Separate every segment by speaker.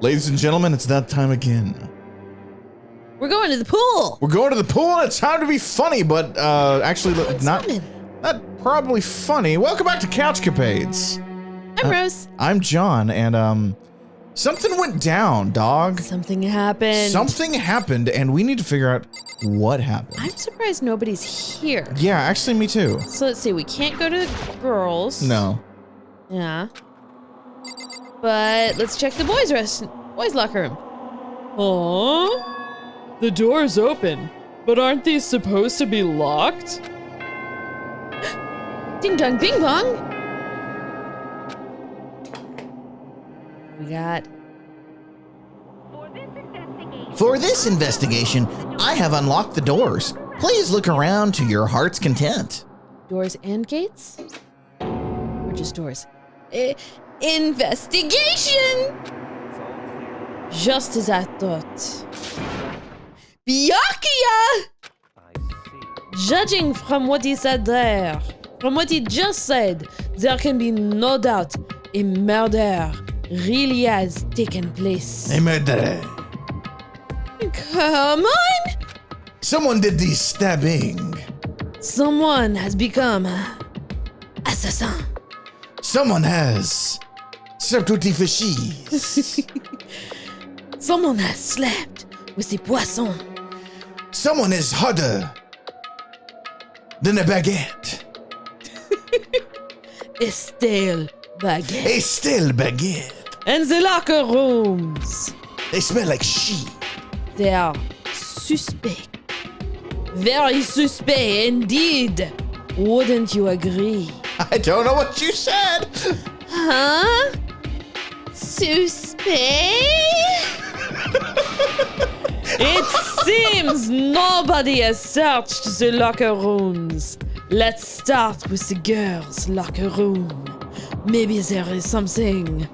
Speaker 1: Ladies and gentlemen, it's that time again.
Speaker 2: We're going to the pool.
Speaker 1: We're going to the pool, and it's time to be funny, but actually not probably funny. Welcome back to CouchCapades.
Speaker 2: I'm Rose.
Speaker 1: I'm John, and something went down, dog.
Speaker 2: Something happened.
Speaker 1: Something happened, and we need to figure out what happened.
Speaker 2: I'm surprised nobody's here.
Speaker 1: Yeah, actually, me too.
Speaker 2: So let's see. We can't go to the girls.
Speaker 1: No.
Speaker 2: Yeah. But let's check the boys' locker room.
Speaker 3: Aww. The door's open, but aren't these supposed to be locked?
Speaker 2: Ding dong, bing bong. We got.
Speaker 4: For this investigation, I have unlocked the doors. Please look around to your heart's content.
Speaker 2: Doors and gates? Or just doors? Investigation! Just as I thought. Byakuya! Judging from what he said there, from what he just said, there can be no doubt a murder really has taken place.
Speaker 1: A murder.
Speaker 2: Come on!
Speaker 1: Someone did the stabbing.
Speaker 2: Someone has become assassin.
Speaker 1: Someone has certificates.
Speaker 2: Someone has slept with the poisson.
Speaker 1: Someone is harder than a baguette.
Speaker 2: A stale baguette.
Speaker 1: A stale baguette.
Speaker 2: And the locker rooms.
Speaker 1: They smell like sheep.
Speaker 2: They are suspect. Very suspect indeed. Wouldn't you agree?
Speaker 1: I don't know what you said.
Speaker 2: Huh? Suspect? It seems nobody has searched the locker rooms. Let's start with the girls' locker room. Maybe there is something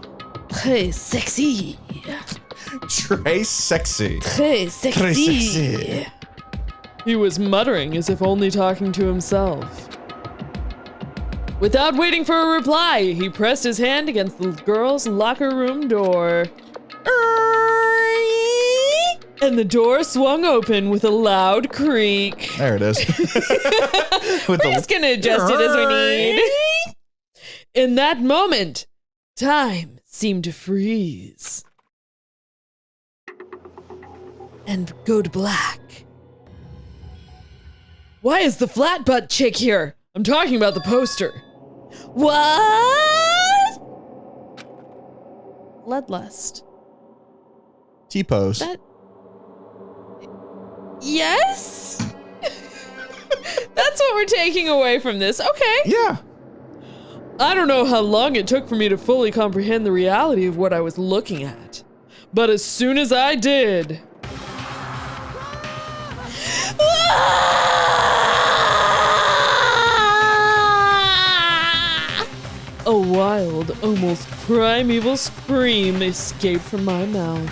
Speaker 2: très sexy.
Speaker 1: Très sexy.
Speaker 2: Très sexy.
Speaker 1: Très sexy.
Speaker 3: He was muttering as if only talking to himself. Without waiting for a reply, he pressed his hand against the girls' locker room door. And the door swung open with a loud creak.
Speaker 1: There it is.
Speaker 3: We're just gonna adjust it as we need. In that moment, time seemed to freeze.
Speaker 2: And go to black.
Speaker 3: Why is the flat butt chick here? I'm talking about the poster.
Speaker 2: What? Bloodlust.
Speaker 1: T-pose.
Speaker 2: That. Yes?
Speaker 3: That's what we're taking away from this. Okay.
Speaker 1: Yeah.
Speaker 3: I don't know how long it took for me to fully comprehend the reality of what I was looking at. But as soon as I did... A wild, almost primeval scream escaped from my mouth.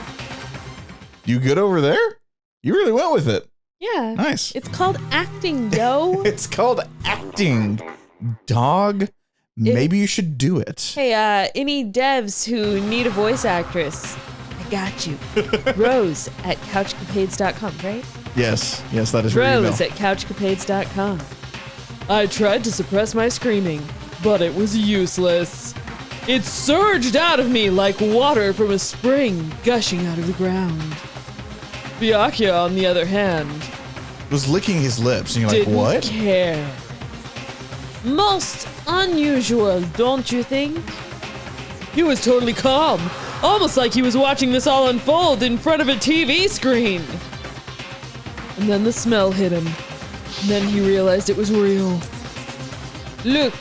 Speaker 1: You good over there? You really went with it.
Speaker 2: Yeah.
Speaker 1: Nice.
Speaker 2: It's called acting, yo.
Speaker 1: It's called acting, dog. Maybe you should do it.
Speaker 2: Hey, any devs who need a voice actress, I got you. Rose at CouchCapades.com, right?
Speaker 1: Yes, that is your email.
Speaker 3: Rose at CouchCapades.com. I tried to suppress my screaming, but it was useless. It surged out of me like water from a spring gushing out of the ground. Byakuya, on the other hand,
Speaker 1: Was licking his lips, and you're like,
Speaker 3: didn't
Speaker 1: what?
Speaker 3: care.
Speaker 2: Most unusual, don't you think?
Speaker 3: He was totally calm, almost like he was watching this all unfold in front of a TV screen. And then the smell hit him. And then he realized it was real.
Speaker 2: Look,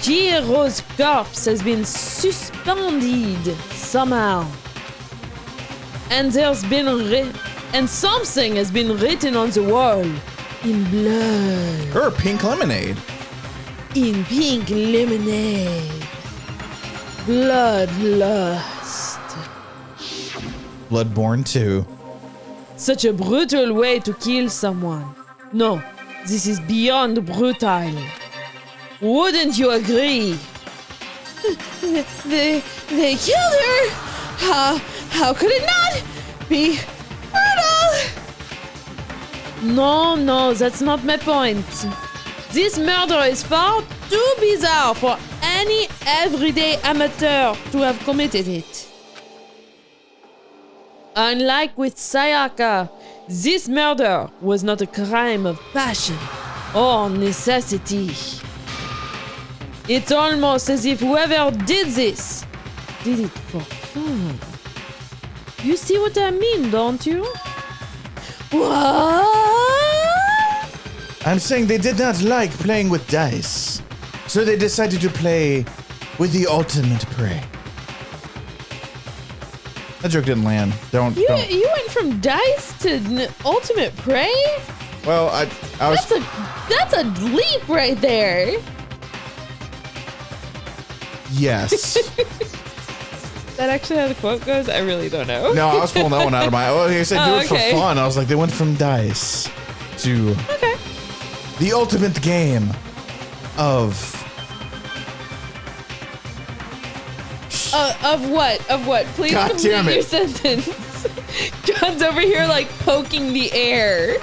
Speaker 2: Jiro's corpse has been suspended somehow. And there's been and something has been written on the wall in blood.
Speaker 1: Her pink lemonade.
Speaker 2: In pink lemonade. Bloodlust.
Speaker 1: Bloodborne 2.
Speaker 2: Such a brutal way to kill someone. No, this is beyond brutal. Wouldn't you agree? They killed her! How could it not be brutal? No, that's not my point. This murder is far too bizarre for any everyday amateur to have committed it. Unlike with Sayaka, this murder was not a crime of passion or necessity. It's almost as if whoever did this did it for fun. You see what I mean, don't you? What?
Speaker 1: I'm saying they did not like playing with dice, so they decided to play with the ultimate prey. That joke didn't land. Don't.
Speaker 2: You went from dice to ultimate prey?
Speaker 1: Well, I was.
Speaker 2: That's a leap right there.
Speaker 1: Yes.
Speaker 2: That actually how the quote goes? I really don't know.
Speaker 1: No, I was pulling that one out of my. Oh, he said do it
Speaker 2: okay.
Speaker 1: for fun. I was like, they went from dice to the ultimate game of.
Speaker 2: Of what? Of what? Please
Speaker 1: God
Speaker 2: complete
Speaker 1: damn it.
Speaker 2: your sentence. John's over here like poking the air.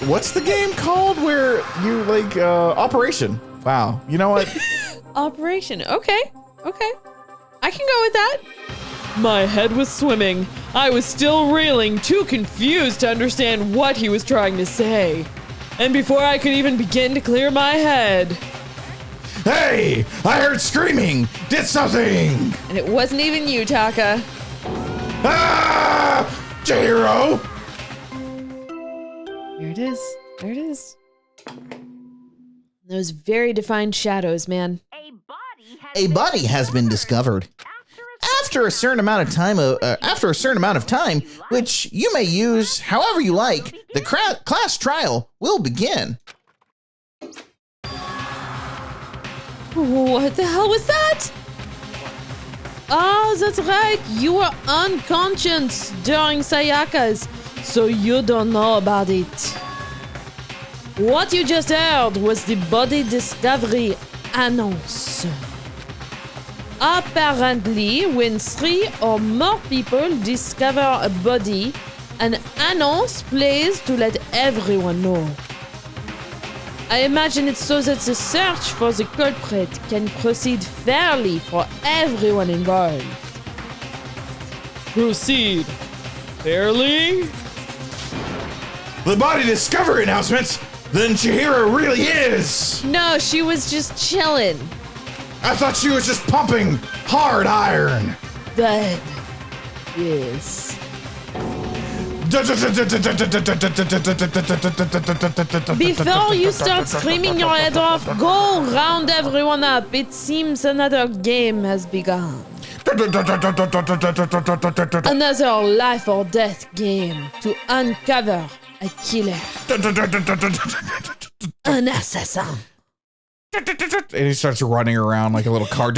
Speaker 1: What's the game called where you like Operation? Wow. You know what?
Speaker 2: Operation. Okay. I can go with that.
Speaker 3: My head was swimming. I was still reeling, too confused to understand what he was trying to say. And before I could even begin to clear my head,
Speaker 1: Hey! I heard screaming! Did something!
Speaker 2: And it wasn't even you, Taka.
Speaker 1: Ah! J-Hero!
Speaker 2: There it is. Those very defined shadows, man.
Speaker 4: A body has been discovered. After a certain amount of time, which you may use however you like, the class trial will begin.
Speaker 2: What the hell was that? Oh, that's right. You were unconscious during Sayaka's, so you don't know about it. What you just heard was the body discovery annonce. Apparently, when 3 or more people discover a body, an annonce plays to let everyone know. I imagine it's so that the search for the culprit can proceed fairly for everyone involved.
Speaker 3: proceed. Fairly?
Speaker 1: The body discovery announcements? Then Chihiro really is!
Speaker 2: No, she was just chilling.
Speaker 1: I thought she was just pumping hard iron!
Speaker 2: Dead. Yes. Before you start screaming your head off, go round everyone up. It seems another game has begun. Another life or death game to uncover a killer. An assassin.
Speaker 1: And he starts running around like a little car.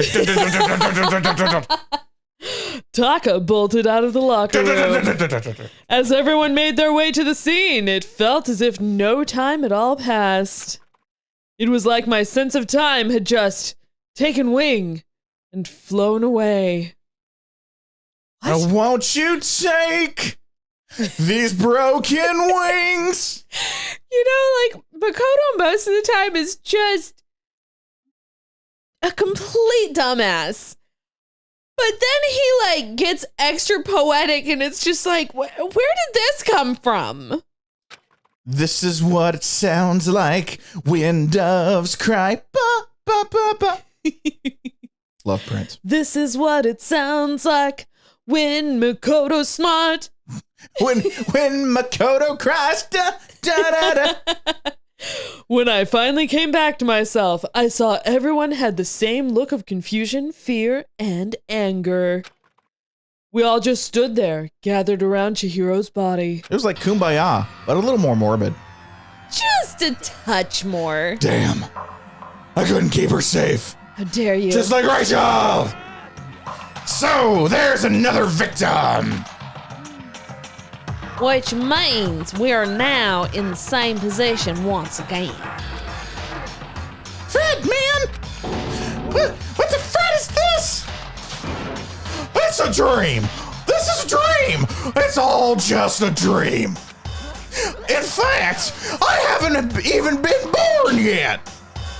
Speaker 3: Taka bolted out of the locker room. As everyone made their way to the scene, it felt as if no time had all passed. It was like my sense of time had just taken wing and flown away.
Speaker 1: What? Won't you take these broken wings?
Speaker 2: You know, like, Makoto most of the time is just a complete dumbass. But then he, like, gets extra poetic and it's just like, where did this come from?
Speaker 1: This is what it sounds like when doves cry. Ba, ba, ba, ba. Love Prince.
Speaker 2: This is what it sounds like when Makoto's smart.
Speaker 1: When Makoto cries. Da, da, da, da.
Speaker 3: When I finally came back to myself, I saw everyone had the same look of confusion, fear, and anger. We all just stood there, gathered around Chihiro's body.
Speaker 1: It was like Kumbaya, but a little more morbid.
Speaker 2: Just a touch more.
Speaker 1: Damn. I couldn't keep her safe.
Speaker 2: How dare you?
Speaker 1: Just like Rachel! So, there's another victim!
Speaker 2: Which means we are now in the same position once again.
Speaker 1: Fred, man! What the Fred is this? It's a dream! This is a It's all just a dream. In fact, I haven't even been born yet.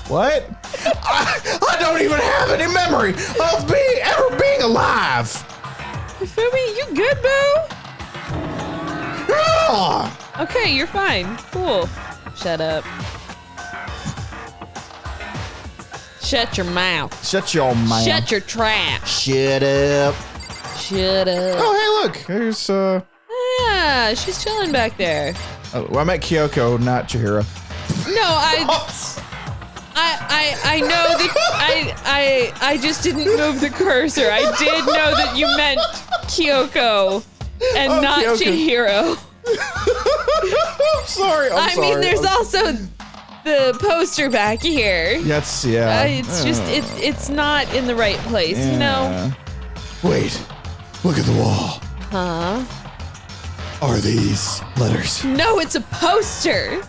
Speaker 1: What? I don't even have any memory of ever being alive.
Speaker 2: Fumi, you good, boo?
Speaker 1: Ah!
Speaker 2: Okay, you're fine. Cool. Shut up. Shut your mouth.
Speaker 4: Shut your mouth.
Speaker 2: Shut your trap.
Speaker 4: Shut up.
Speaker 2: Shut up.
Speaker 1: Oh, hey, look. There's,
Speaker 2: Yeah, she's chilling back there.
Speaker 1: oh, well, I meant Kyoko, not Chihiro.
Speaker 2: No, I know that I just didn't move the cursor. I did know that you meant Kyoko and
Speaker 1: Oh,
Speaker 2: not
Speaker 1: Kyoko.
Speaker 2: Chihiro.
Speaker 1: I'm sorry. I'm
Speaker 2: I
Speaker 1: sorry.
Speaker 2: mean, there's also the poster back here.
Speaker 1: That's, yeah.
Speaker 2: It's just it's not in the right place, you know?
Speaker 1: Yeah. Wait. Look at the wall.
Speaker 2: Huh?
Speaker 1: Are these letters?
Speaker 2: No, it's a poster.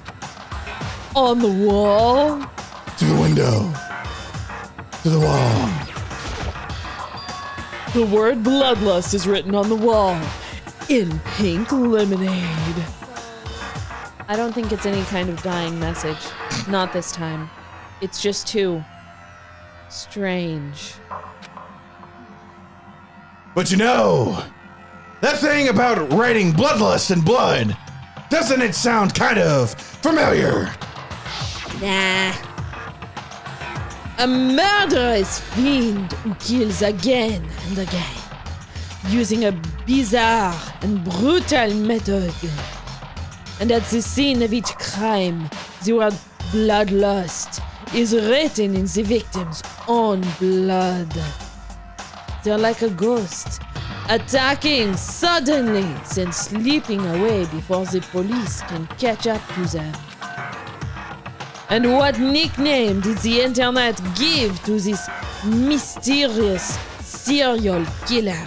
Speaker 2: On the wall.
Speaker 1: To the window. To the wall.
Speaker 3: The word bloodlust is written on the wall in pink lemonade.
Speaker 2: I don't think it's any kind of dying message. Not this time. It's just too strange.
Speaker 1: But you know, that thing about writing bloodlust and blood, doesn't it sound kind of familiar?
Speaker 2: Nah. A murderous fiend who kills again and again, using a bizarre and brutal method. And at the scene of each crime, the word bloodlust is written in the victim's own blood. They're like a ghost, attacking suddenly, then slipping away before the police can catch up to them. And what nickname did the internet give to this mysterious serial killer?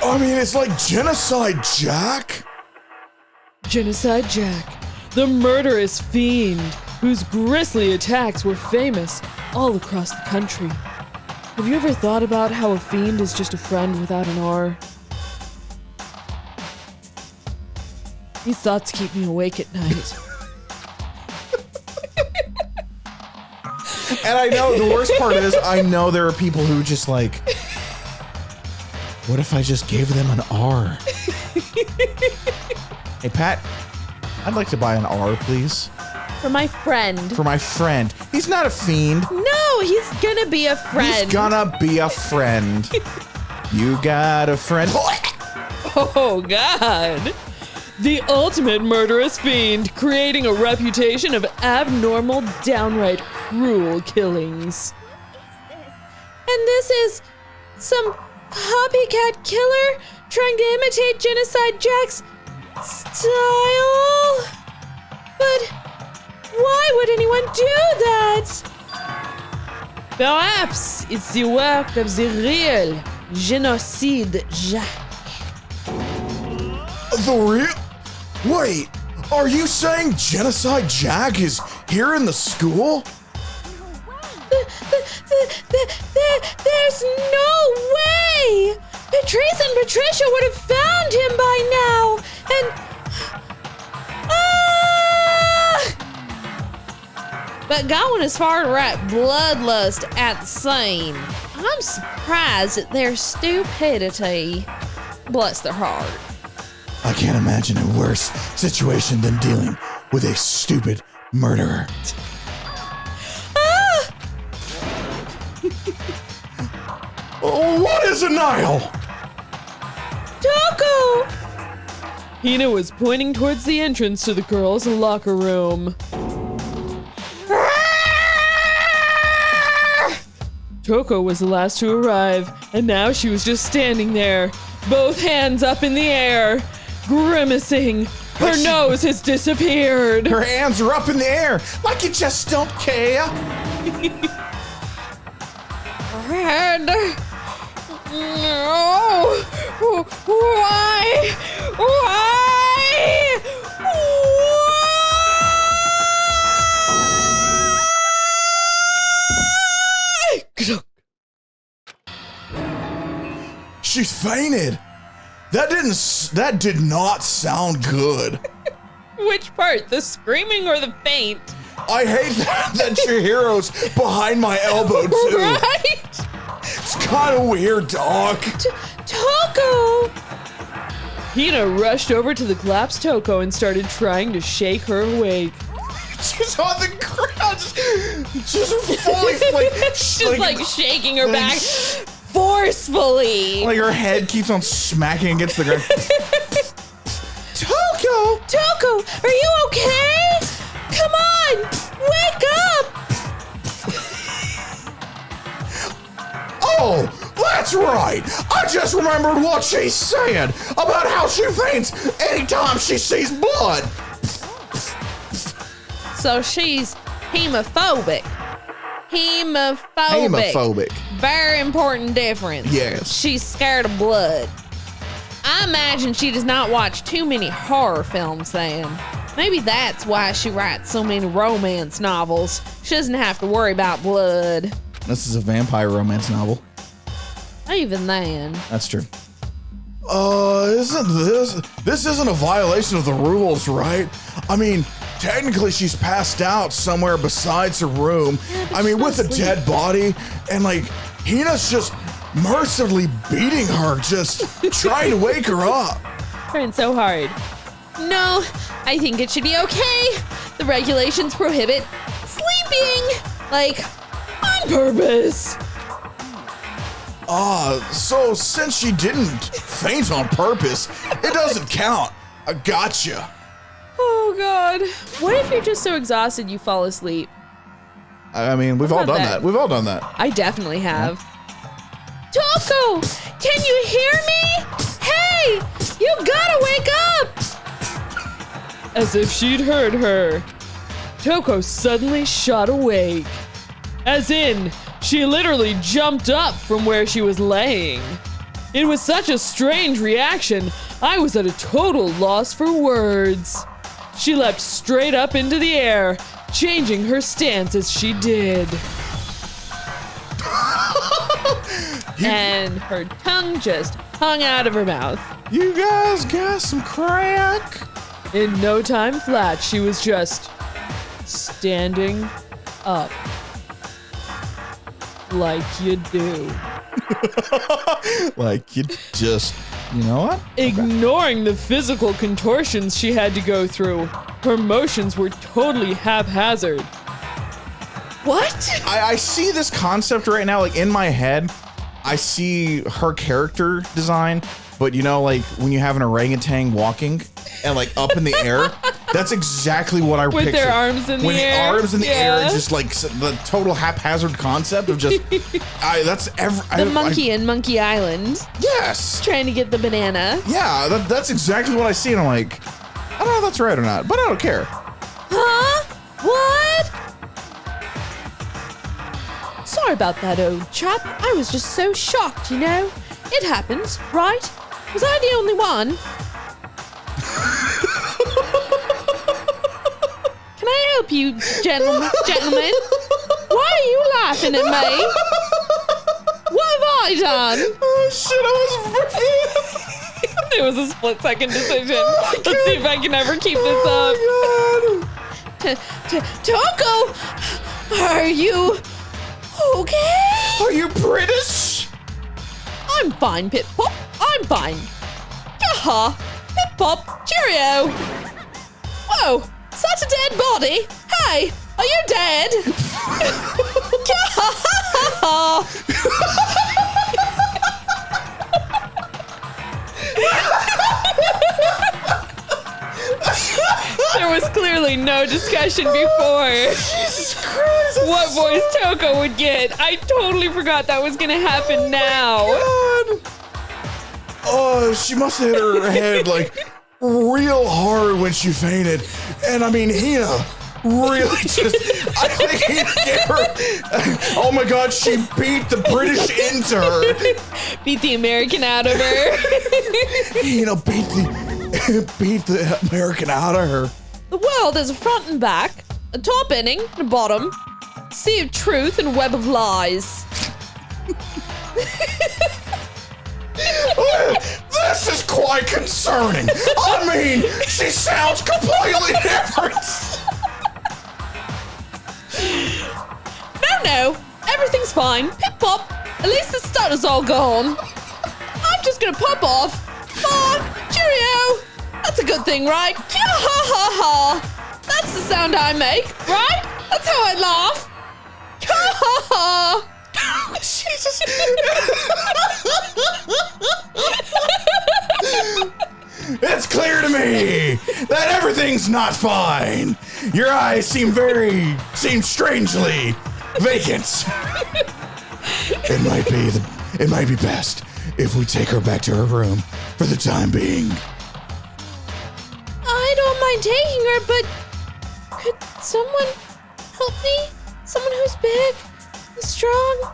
Speaker 1: I mean, it's like Genocide Jack?
Speaker 3: Genocide Jack, the murderous fiend whose grisly attacks were famous all across the country. Have you ever thought about how a fiend is just a friend without an R? These thoughts keep me awake at night.
Speaker 1: And I know the worst part is, I know there are people who just like, what if I just gave them an R? Hey, Pat, I'd like to buy an R, please.
Speaker 2: For my friend.
Speaker 1: For my friend. He's not a fiend.
Speaker 2: No, he's gonna be a friend.
Speaker 1: He's gonna be a friend. You got a friend.
Speaker 2: Oh, God.
Speaker 3: The ultimate murderous fiend, creating a reputation of abnormal, downright cruel killings.
Speaker 2: And this is some copycat killer trying to imitate Genocide Jack's style? But why would anyone do that? Perhaps it's the work of the real Genocide Jack.
Speaker 1: The real? Wait, are you saying Genocide Jack is here in the school?
Speaker 2: There's no way! Patrice and Patricia would have found him by now! And... But going as far to write bloodlust at the scene, I'm surprised at their stupidity. Bless their heart.
Speaker 1: I can't imagine a worse situation than dealing with a stupid murderer. What is a Nile?
Speaker 2: Toko!
Speaker 3: Hina was pointing towards the entrance to the girls' locker room. Toko was the last to arrive, and now she was just standing there, both hands up in the air, grimacing. Her nose has disappeared.
Speaker 1: Her hands are up in the air, like you just don't care.
Speaker 2: And... No! Why? Why?
Speaker 1: she fainted. That did not sound good.
Speaker 2: Which part? The screaming or the faint?
Speaker 1: I hate that Chihiro's behind my elbow too.
Speaker 2: Right?
Speaker 1: It's kind of weird, dog.
Speaker 2: Toko!
Speaker 3: Hina rushed over to the collapsed Toko and started trying to shake her awake.
Speaker 1: She's on the ground, just fully
Speaker 2: She's shaking her back forcefully.
Speaker 1: Like her head keeps on smacking against the ground. Toko!
Speaker 2: Toko, are you okay? Come on, wake up!
Speaker 1: Oh, that's right. I just remembered what she said about how she faints anytime she sees blood.
Speaker 2: So she's hemophobic. Hemophobic. Very important difference.
Speaker 1: Yes.
Speaker 2: She's scared of blood. I imagine she does not watch too many horror films then. Maybe that's why she writes so many romance novels. She doesn't have to worry about blood.
Speaker 1: This is a vampire romance novel.
Speaker 2: Even then.
Speaker 1: That's true. This isn't a violation of the rules, right? I mean, technically she's passed out somewhere besides her room. I mean, with a dead body, and like, Hina's just mercilessly beating her, just trying to wake her up.
Speaker 3: Trying so hard.
Speaker 2: No, I think it should be okay. The regulations prohibit sleeping, like, on purpose.
Speaker 1: So since she didn't faint on purpose, it doesn't count. I gotcha.
Speaker 3: Oh God. What if you're just so exhausted you fall asleep?
Speaker 1: I mean, we've all done that. We've all done that.
Speaker 3: I definitely have.
Speaker 2: Toko, can you hear me? Hey, you gotta wake up!
Speaker 3: As if she'd heard her, Toko suddenly shot awake. As in, she literally jumped up from where she was laying. It was such a strange reaction, I was at a total loss for words. She leapt straight up into the air, changing her stance as she did. And her tongue just hung out of her mouth.
Speaker 1: You guys got some crack?
Speaker 3: In no time flat, she was just standing up. Like you do.
Speaker 1: Like you just, you know what?
Speaker 3: Ignoring the physical contortions she had to go through, her motions were totally haphazard.
Speaker 2: What?
Speaker 1: I see this concept right now, like in my head. I see her character design, but you know, like when you have an orangutan walking and like up in the air, that's exactly what I picture.
Speaker 3: With their arms in the air.
Speaker 1: With arms in the air, and just like the total haphazard concept of just,
Speaker 2: The monkey in Monkey Island.
Speaker 1: Yes.
Speaker 2: Trying to get the banana.
Speaker 1: Yeah, that's exactly what I see, and I'm like, I don't know if that's right or not, but I don't care.
Speaker 2: Huh? What? Sorry about that, old chap. I was just so shocked, you know? It happens, right? Was I the only one? Can I help you, gentlemen? Why are you laughing at me? What have I done?
Speaker 1: Oh shit, I was
Speaker 3: It was a split-second decision. Let's see if I can ever keep this up.
Speaker 2: Toko, are you okay?
Speaker 1: Are you British?
Speaker 2: I'm fine, Pip Pop. I'm fine. Yaha. Pip Pop. Cheerio. Whoa, is that a dead body? Hey, are you dead?
Speaker 3: There was clearly no discussion before.
Speaker 1: Jesus Christ.
Speaker 3: What voice Toko would get. I totally forgot that was gonna happen now.
Speaker 1: God. Oh, she must have hit her head like real hard when she fainted. And I mean, Hina really just, I think Hina gave her, oh my God, she beat the British into her.
Speaker 3: Beat the American out of her.
Speaker 1: Hina beat the American out of her.
Speaker 2: The world is a front and back, a top ending and a bottom, sea of truth and a web of lies.
Speaker 1: quite concerning. I mean, she sounds completely different.
Speaker 2: No, everything's fine. Pip pop. At least the stutter's all gone. I'm just gonna pop off. Cheerio. That's a good thing, right? Ha ha ha. That's the sound I make, right? That's how I laugh. Ha ha ha.
Speaker 1: Jesus. It's clear to me that everything's not fine. Your eyes seem strangely vacant. It might be best if we take her back to her room for the time being.
Speaker 2: I don't mind taking her, but could someone help me? Someone who's big and strong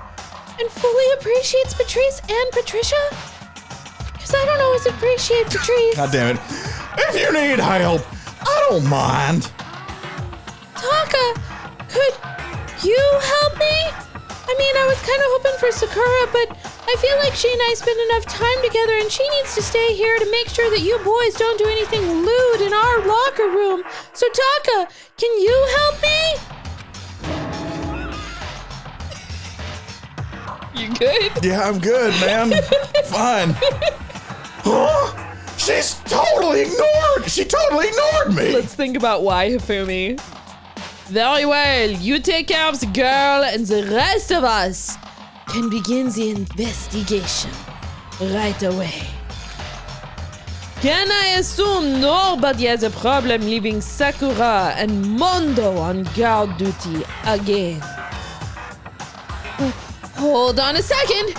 Speaker 2: and fully appreciates Patrice and Patricia? Because I don't always appreciate Patrice.
Speaker 1: God damn it. If you need help, I don't mind.
Speaker 2: Taka, could you help me? I mean, I was kind of hoping for Sakura, but I feel like she and I spend enough time together and she needs to stay here to make sure that you boys don't do anything lewd in our locker room. So Taka, can you help me? You good?
Speaker 1: Yeah, I'm good, man. Fine. Huh? She totally ignored me.
Speaker 3: Let's think about why, Hifumi.
Speaker 2: Very well. You take care of the girl and the rest of us can begin the investigation right away. Can I assume nobody has a problem leaving Sakura and Mondo on guard duty again? Hold on a second.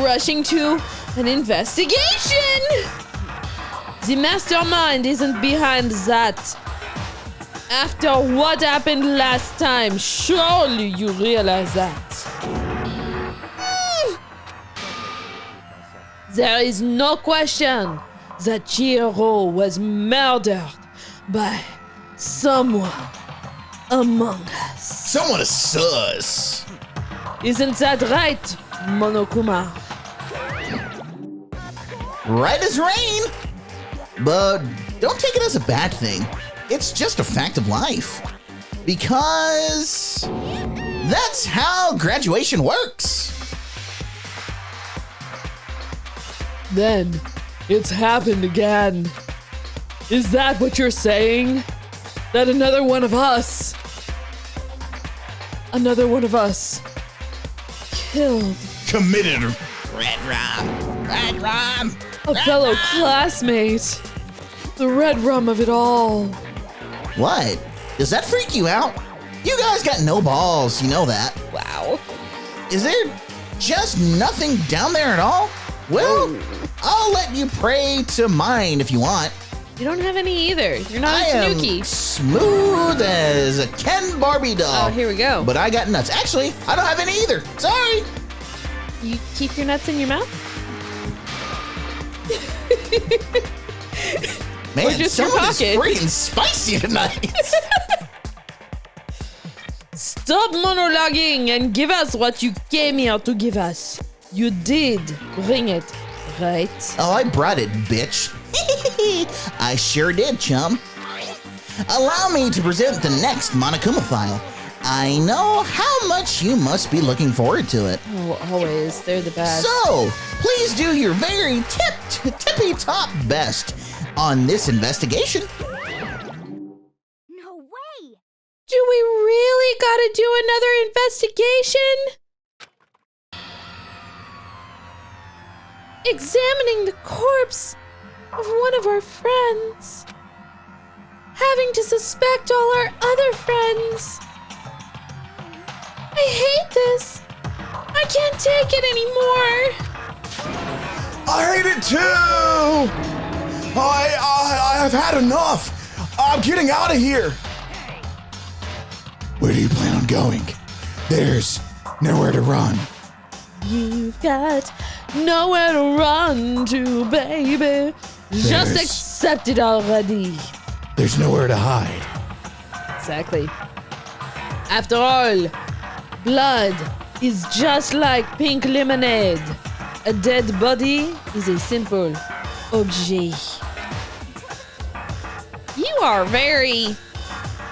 Speaker 2: Rushing to an investigation. The mastermind isn't behind that. After what happened last time, surely you realize that. There is no question that Chihiro was murdered by someone among us.
Speaker 4: Someone is sus.
Speaker 2: Isn't that right, Monokuma?
Speaker 4: Right as rain. But don't take it as a bad thing. It's just a fact of life. Because that's how graduation works.
Speaker 3: Then, it's happened again. Is that what you're saying? That another one of us killed
Speaker 1: Committed.
Speaker 4: REDRUM.
Speaker 3: a fellow classmate? The REDRUM of it all.
Speaker 4: What? Does that freak you out? You guys got no balls, you know that.
Speaker 2: Wow.
Speaker 4: Is there just nothing down there at all? Well, I'll let you pray to mine if you want.
Speaker 2: You don't have any either. You're not
Speaker 4: I
Speaker 2: a
Speaker 4: am
Speaker 2: Tanuki.
Speaker 4: smooth as a Ken Barbie doll.
Speaker 2: Oh, here we go.
Speaker 4: But I got nuts. Actually, I don't have any either. Sorry.
Speaker 2: You keep your nuts in your mouth?
Speaker 4: Man,
Speaker 2: Or just your
Speaker 4: someone is
Speaker 2: pocket.
Speaker 4: freaking spicy tonight.
Speaker 2: Stop monologuing and give us what you came here to give us. You did bring it, right?
Speaker 4: Oh, I brought it, bitch. I sure did, chum. Allow me to present the next Monokuma file. I know how much you must be looking forward to it.
Speaker 2: Oh, always. They're the best.
Speaker 4: So, please do your very tippy top best on this investigation.
Speaker 5: No way!
Speaker 2: Do we really gotta do another investigation? Examining the corpse of one of our friends. Having to suspect all our other friends. I hate this. I can't take it anymore.
Speaker 1: I hate it too. I've had enough. I'm getting out of here. Where do you plan on going? There's nowhere to run.
Speaker 2: You've got nowhere to run to, baby. Just
Speaker 1: There's-
Speaker 2: accept it already.
Speaker 1: There's nowhere to hide.
Speaker 2: Exactly. After all, blood is just like pink lemonade. A dead body is a simple objet. You are very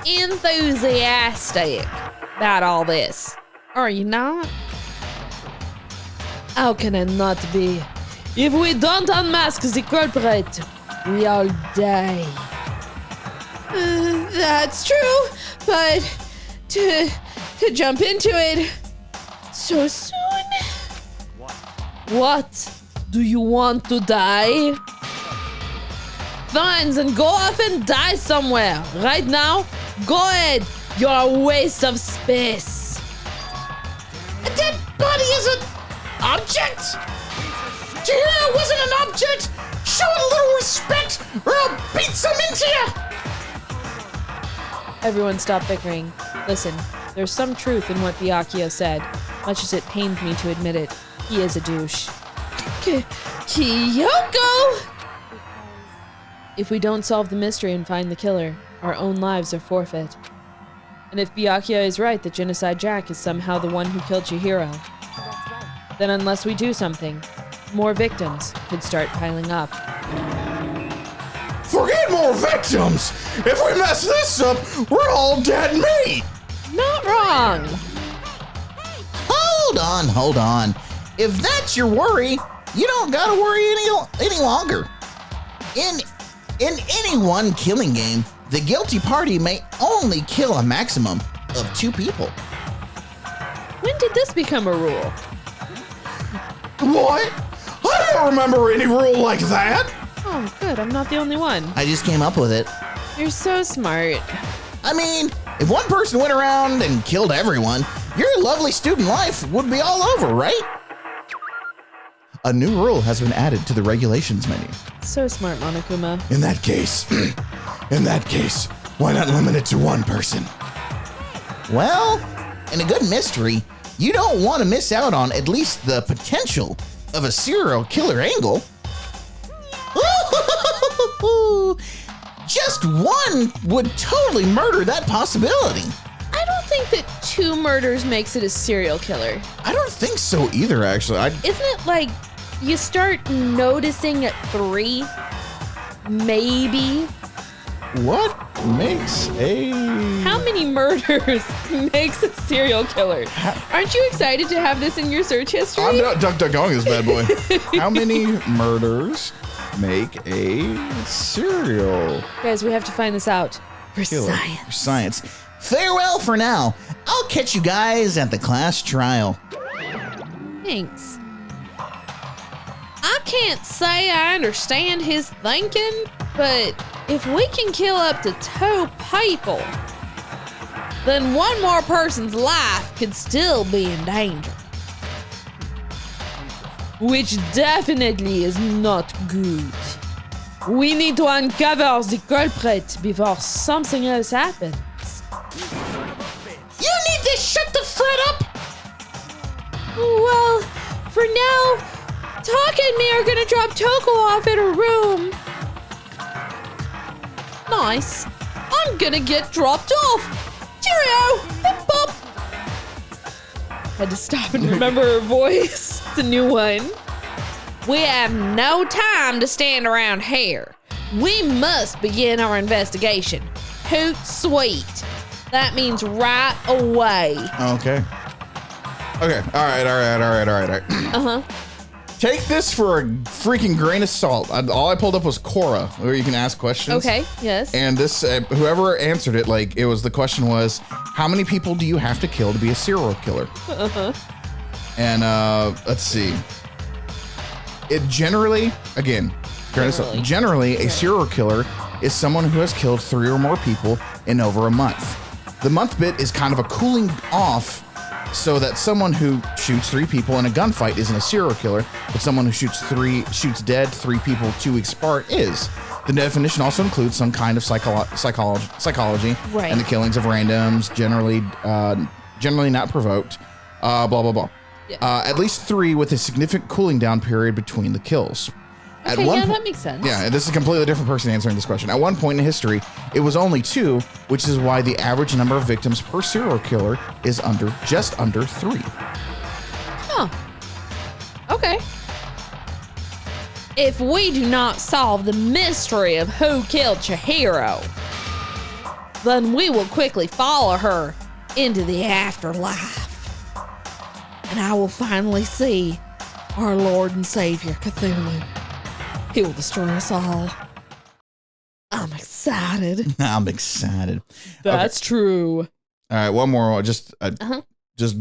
Speaker 2: enthusiastic about all this, are you not?
Speaker 3: How can I not be? If we don't unmask the culprit, we all die.
Speaker 2: That's true, but to jump into it so soon?
Speaker 3: What? Do you want to die? Fine, then go off and die somewhere. Right now, go ahead. You're a waste of space.
Speaker 4: A dead body is an object? Chihiro wasn't an object! Show it a little respect, or I'll beat some into you!
Speaker 2: Everyone stop bickering. Listen, there's some truth in what Byakuya said, much as it pained me to admit it. He is a douche.
Speaker 3: Kyoko!
Speaker 2: If we don't solve the mystery and find the killer, our own lives are forfeit. And if Byakuya is right that Genocide Jack is somehow the one who killed Chihiro, then unless we do something, more victims could start piling up.
Speaker 1: Forget more victims! If we mess this up, we're all dead meat!
Speaker 2: Not wrong!
Speaker 4: Hold on. If that's your worry, you don't gotta worry any longer. In any one killing game, the guilty party may only kill a maximum of 2 people.
Speaker 2: When did this become a rule?
Speaker 1: What? I don't remember any rule like that!
Speaker 2: Oh, good, I'm not the only one.
Speaker 4: I just came up with it.
Speaker 2: You're so smart.
Speaker 4: I mean, if one person went around and killed everyone, your lovely student life would be all over, right? A new rule has been added to the regulations menu.
Speaker 2: So smart, Monokuma.
Speaker 1: In that case, why not limit it to 1 person?
Speaker 4: Well, in a good mystery, you don't want to miss out on at least the potential of a serial killer angle. Just 1 would totally murder that possibility.
Speaker 2: I don't think that 2 murders makes it a serial killer.
Speaker 1: I don't think so either, actually.
Speaker 2: Isn't it like you start noticing at 3? Maybe?
Speaker 1: What makes a...
Speaker 2: How many murders makes a serial killer? Aren't you excited to have this in your search history?
Speaker 1: I'm not going this bad boy. How many murders make a serial
Speaker 2: Guys, we have to find this out. For
Speaker 1: killer?
Speaker 2: science.
Speaker 4: Science. Farewell for now. I'll catch you guys at the class trial.
Speaker 2: Thanks. I can't say I understand his thinking, but if we can kill up to 2 people, then 1 more person's life could still be in danger. Which definitely is not good. We need to uncover the culprit before something else happens.
Speaker 4: You need to shut the fret up.
Speaker 2: Well, for now, Taka and me are gonna drop Toko off at her room. Nice. I'm gonna get dropped off. Cheerio! Boop, boop. Had to stop and remember her voice. It's a new one. We have no time to stand around here. We must begin our investigation. Hoot sweet. That means right away.
Speaker 1: Okay. Okay. All right.
Speaker 2: Uh-huh.
Speaker 1: Take this for a freaking grain of salt. All I pulled up was Quora, where you can ask questions.
Speaker 2: Okay, yes.
Speaker 1: And this, whoever answered it, like, it was, the question was, how many people do you have to kill to be a serial killer?
Speaker 2: Uh-huh.
Speaker 1: And, let's see. It generally, again, generally a serial killer is someone who has killed 3 or more people in over a month. The month bit is kind of a cooling off so that someone who shoots 3 people in a gunfight isn't a serial killer, but someone who shoots dead 3 people 2 weeks apart is. The definition also includes some kind of psychology
Speaker 2: Right.
Speaker 1: and the killings of randoms, generally not provoked, blah, blah, blah.
Speaker 2: Yeah.
Speaker 1: At least 3 with a significant cooling down period between the kills.
Speaker 2: Okay, yeah, that makes sense.
Speaker 1: Yeah, and this is a completely different person answering this question. At one point in history, it was only 2, which is why the average number of victims per serial killer is just under 3.
Speaker 2: Huh. Okay. If we do not solve the mystery of who killed Chihiro, then we will quickly follow her into the afterlife. And I will finally see our Lord and Savior Cthulhu. He will destroy us all. I'm excited.
Speaker 4: I'm excited.
Speaker 3: That's true.
Speaker 4: All right, one more. Just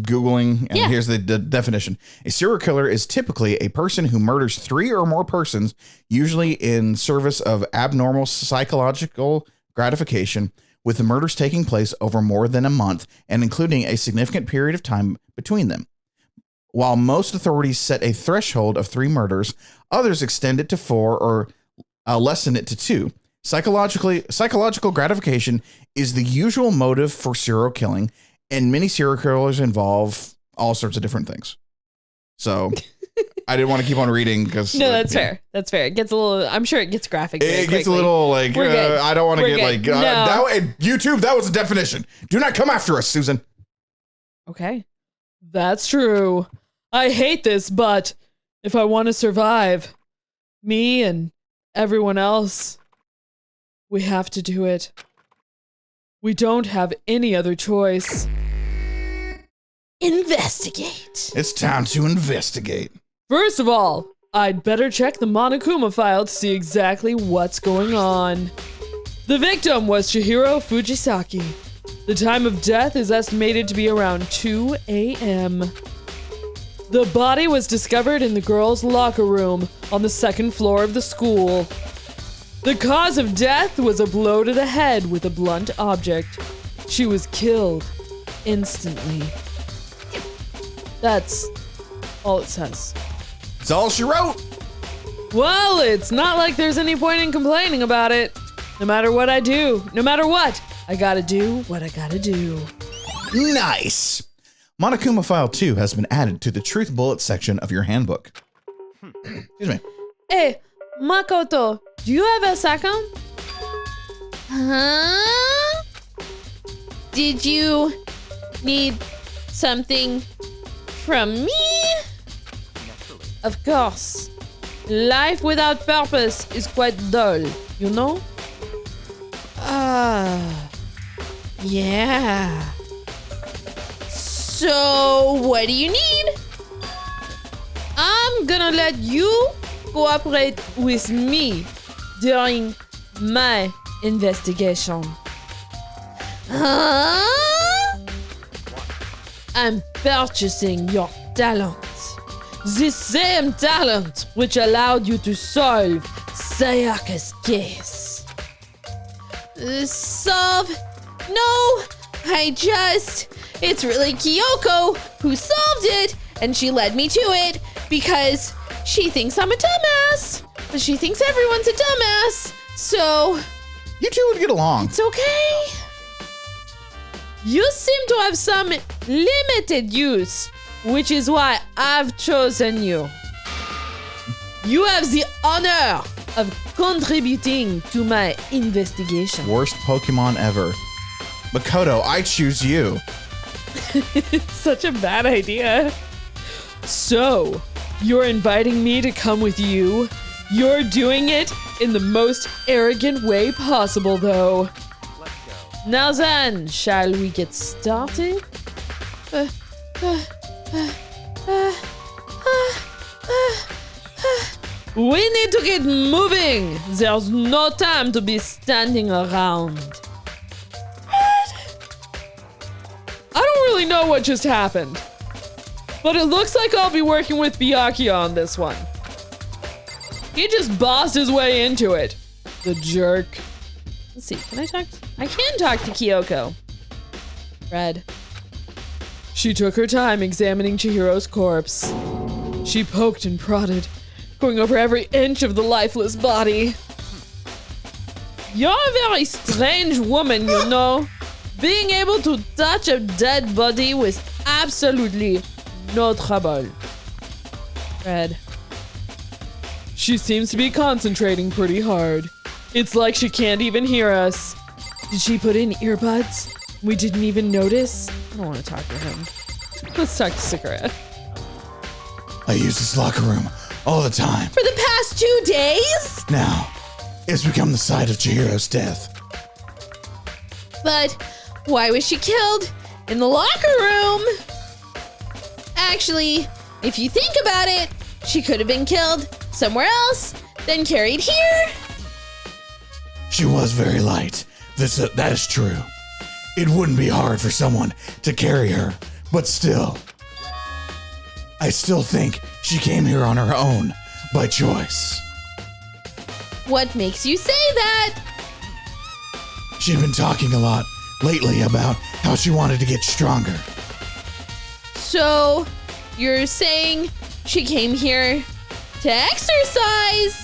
Speaker 4: Googling, and here's the definition. A serial killer is typically a person who murders 3 or more persons, usually in service of abnormal psychological gratification, with the murders taking place over more than a month and including a significant period of time between them. While most authorities set a threshold of 3 murders, others extend it to 4 or lessen it to 2. Psychological gratification is the usual motive for serial killing, and many serial killers involve all sorts of different things. So I didn't want to keep on reading because
Speaker 2: that's fair. That's fair. It gets a little. I'm sure it gets graphic.
Speaker 4: It gets a little like I don't want to get like YouTube. That was a definition. Do not come after us, Susan.
Speaker 2: Okay.
Speaker 3: That's true. I hate this, but if I want to survive, me and everyone else, we have to do it. We don't have any other choice.
Speaker 2: Investigate.
Speaker 4: It's time to investigate.
Speaker 3: First of all, I'd better check the Monokuma file to see exactly what's going on. The victim was Chihiro Fujisaki. The time of death is estimated to be around 2 a.m. The body was discovered in the girls' locker room on the 2nd floor of the school. The cause of death was a blow to the head with a blunt object. She was killed instantly. That's all it says.
Speaker 4: That's all she wrote.
Speaker 3: Well, it's not like there's any point in complaining about it. No matter what I do, no matter what, I gotta do what I gotta do.
Speaker 4: Nice. Monokuma File 2 has been added to the Truth Bullet section of your handbook. Excuse me.
Speaker 2: Hey, Makoto, do you have a second? Huh? Did you need something from me? Of course. Life without purpose is quite dull, you know? Yeah. So, what do you need? I'm gonna let you cooperate with me during my investigation. Huh? I'm purchasing your talent. The same talent which allowed you to solve Sayaka's case. Solve? No, it's really Kyoko who solved it, and she led me to it because she thinks I'm a dumbass, but she thinks everyone's a dumbass, so...
Speaker 4: You two would get along.
Speaker 2: It's okay. You seem to have some limited use, which is why I've chosen you. You have the honor of contributing to my investigation.
Speaker 4: Worst Pokemon ever. Makoto, I choose you.
Speaker 3: It's such a bad idea. So, you're inviting me to come with you? You're doing it in the most arrogant way possible, though.
Speaker 5: Let's go.
Speaker 2: Now then, shall we get started? We need to get moving. There's no time to be standing around.
Speaker 3: I don't really know what just happened, but it looks like I'll be working with Byakuya on this one. He just bossed his way into it. The jerk.
Speaker 2: Let's see, I can talk to Kyoko. Red.
Speaker 3: She took her time examining Chihiro's corpse. She poked and prodded, going over every inch of the lifeless body.
Speaker 2: You're a very strange woman, you know. Being able to touch a dead body was absolutely no trouble. Red.
Speaker 3: She seems to be concentrating pretty hard. It's like she can't even hear us. Did she put in earbuds? We didn't even notice?
Speaker 2: I don't want to talk to him. Let's talk to Sakura.
Speaker 1: I use this locker room all the time.
Speaker 2: For the past 2 days?
Speaker 1: Now, it's become the site of Chihiro's death.
Speaker 2: But why was she killed in the locker room? Actually, if you think about it, she could have been killed somewhere else, then carried here.
Speaker 1: She was very light. That is true. It wouldn't be hard for someone to carry her, but still. I still think she came here on her own, by choice.
Speaker 2: What makes you say that?
Speaker 1: She'd been talking a lot lately about how she wanted to get stronger.
Speaker 2: So, you're saying she came here to exercise?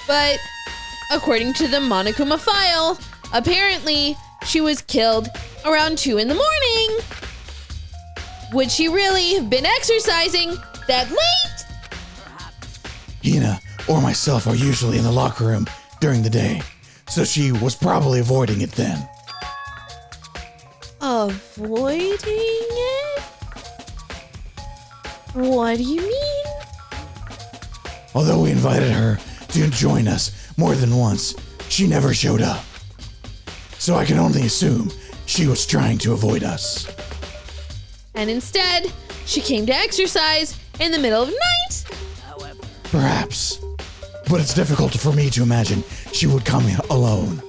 Speaker 2: But according to the Monokuma file, apparently she was killed around 2 in the morning. Would she really have been exercising that late?
Speaker 1: Hina or myself are usually in the locker room during the day, so she was probably avoiding it then.
Speaker 2: Avoiding it? What do you mean?
Speaker 1: Although we invited her to join us more than once, she never showed up. So I can only assume she was trying to avoid us.
Speaker 2: And instead, she came to exercise in the middle of the night?
Speaker 1: Perhaps. But it's difficult for me to imagine she would come alone.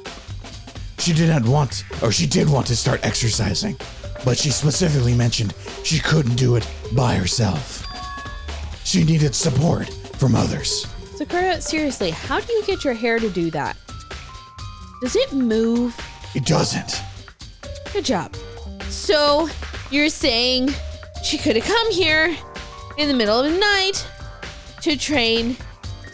Speaker 1: She did want to start exercising, but she specifically mentioned she couldn't do it by herself. She needed support from others.
Speaker 2: Sakura, seriously, how do you get your hair to do that? Does it move?
Speaker 1: It doesn't.
Speaker 2: Good job. So, you're saying she could have come here in the middle of the night to train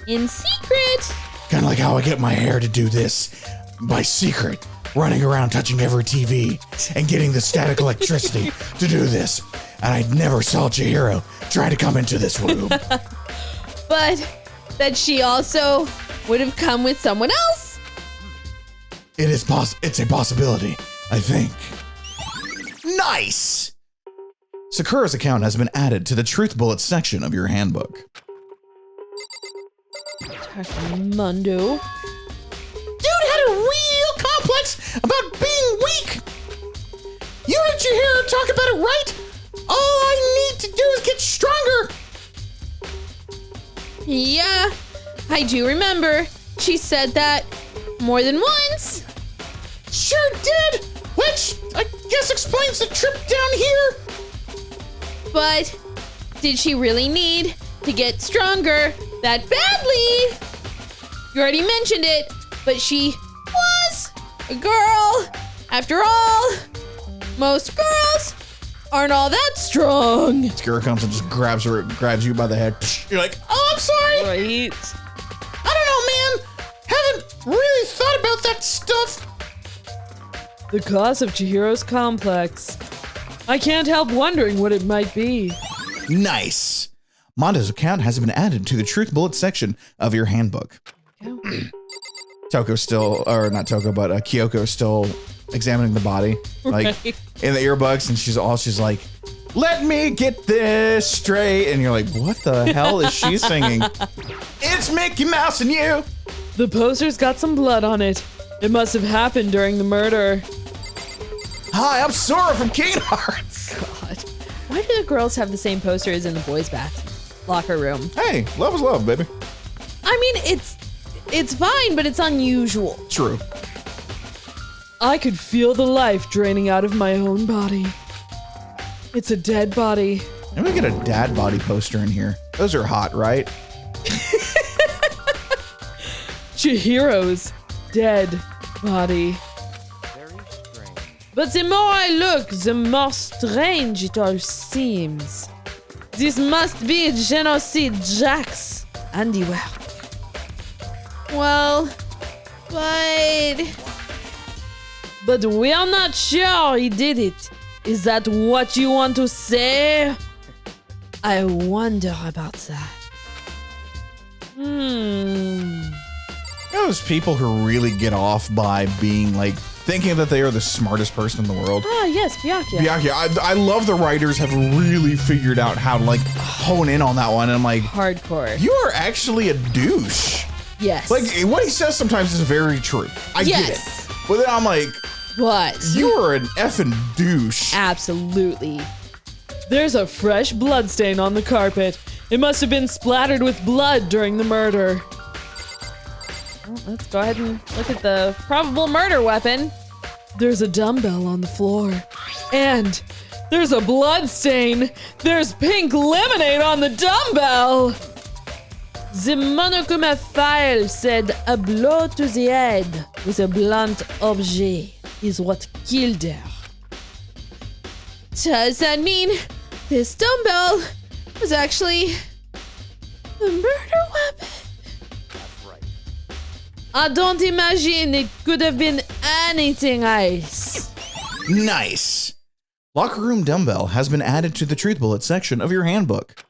Speaker 2: in secret?
Speaker 1: Kind of like how I get my hair to do this by secret, running around touching every TV and getting the static electricity to do this. And I never saw Chihiro try to come into this room.
Speaker 2: But that she also would have come with someone else?
Speaker 1: It's a possibility, I think.
Speaker 4: Nice! Sakura's account has been added to the Truth Bullets section of your handbook.
Speaker 2: Mundo.
Speaker 4: Dude had a real complex about being weak. You heard Chihiro talk about it, right? All I need to do is get stronger.
Speaker 2: Yeah, I do remember. She said that more than once.
Speaker 4: Sure did, which I guess explains the trip down here.
Speaker 2: But did she really need to get stronger that badly? You already mentioned it, but she was a girl. After all, most girls aren't all that strong.
Speaker 4: Sakura comes and just grabs you by the head. You're like, oh, I'm sorry.
Speaker 3: Right.
Speaker 4: I don't know, man. Haven't really thought about that stuff.
Speaker 3: The cause of Chihiro's complex. I can't help wondering what it might be.
Speaker 4: Nice. Mondo's account has been added to the Truth Bullets section of your handbook. Toko's still, or not Toko, but Kyoko's still examining the body, like in the earbuds, and she's like, "Let me get this straight," and you're like, "What the hell is she singing?" It's Mickey Mouse and you.
Speaker 3: The poster's got some blood on it. It must have happened during the murder.
Speaker 4: Hi, I'm Sora from Kingdom Hearts.
Speaker 2: God, why do the girls have the same posters in the boys' locker room?
Speaker 4: Hey, love is love, baby.
Speaker 2: I mean, it's fine, but it's unusual.
Speaker 4: True.
Speaker 3: I could feel the life draining out of my own body. It's a dead body.
Speaker 4: Let me get a dad body poster in here. Those are hot, right?
Speaker 3: Chihiro's dead body. But the more I look, the more strange it all seems. This must be Genocide Jack's handiwork.
Speaker 2: Well,
Speaker 3: But we are not sure he did it. Is that what you want to say? I wonder about that.
Speaker 4: Those people who really get off by being like
Speaker 1: thinking that they are the smartest person in the world.
Speaker 2: Ah, yes, Byakuya.
Speaker 1: Byakuya, I love the writers have really figured out how to like hone in on that one. And I'm like,
Speaker 2: hardcore.
Speaker 1: you are actually a douche.
Speaker 2: Yes.
Speaker 1: Like what he says sometimes is very true. I get it. But then I'm like,
Speaker 2: what?
Speaker 1: You are an effing douche.
Speaker 2: Absolutely.
Speaker 3: There's a fresh blood stain on the carpet. It must have been splattered with blood during the murder.
Speaker 2: Well, let's go ahead and look at the probable murder weapon.
Speaker 3: There's a dumbbell on the floor. And there's a blood stain. There's pink lemonade on the dumbbell.
Speaker 2: The Monokuma file said a blow to the head with a blunt object is what killed her. Does that mean this dumbbell was actually the murder weapon? That's right. I don't imagine it could have been anything else.
Speaker 1: Nice. Locker room dumbbell has been added to the truth bullet section of your handbook.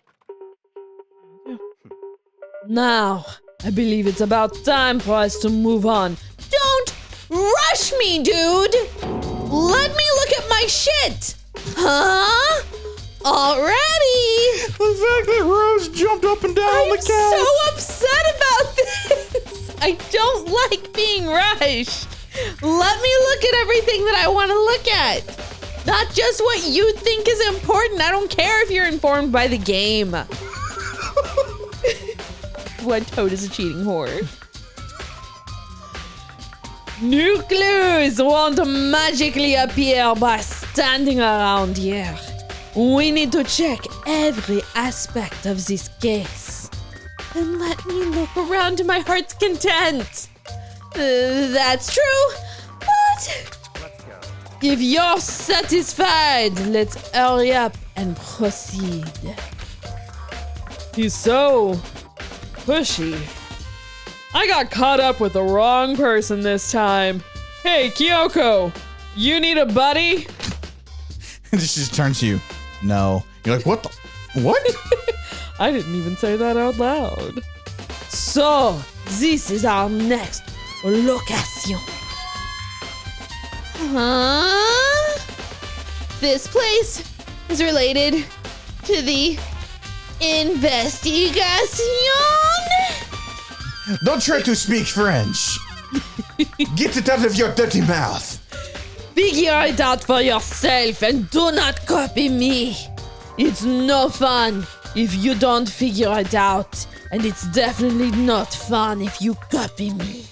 Speaker 2: Now, I believe it's about time for us to move on. Don't rush me, dude! Let me look at my shit! Huh? Already?
Speaker 1: The fact that Rose jumped up and down on the couch.
Speaker 2: I'm so upset about this! I don't like being rushed. Let me look at everything that I want to look at. Not just what you think is important. I don't care if you're informed by the game. One Toad is a cheating whore. New clues won't magically appear by standing around here. We need to check every aspect of this case. And let me look around to my heart's content. That's true, but if you're satisfied, let's hurry up and proceed.
Speaker 3: He's so pushy. I got caught up with the wrong person this time. Hey, Kyoko, you need a buddy?
Speaker 1: And she just turns to you. No. You're like, what the? What?
Speaker 3: I didn't even say that out loud.
Speaker 2: So, this is our next location. Huh? This place is related to the investigation?
Speaker 1: Don't try to speak French. Get it out of your dirty mouth.
Speaker 2: Figure it out for yourself and do not copy me. It's no fun if you don't figure it out, and it's definitely not fun if you copy me.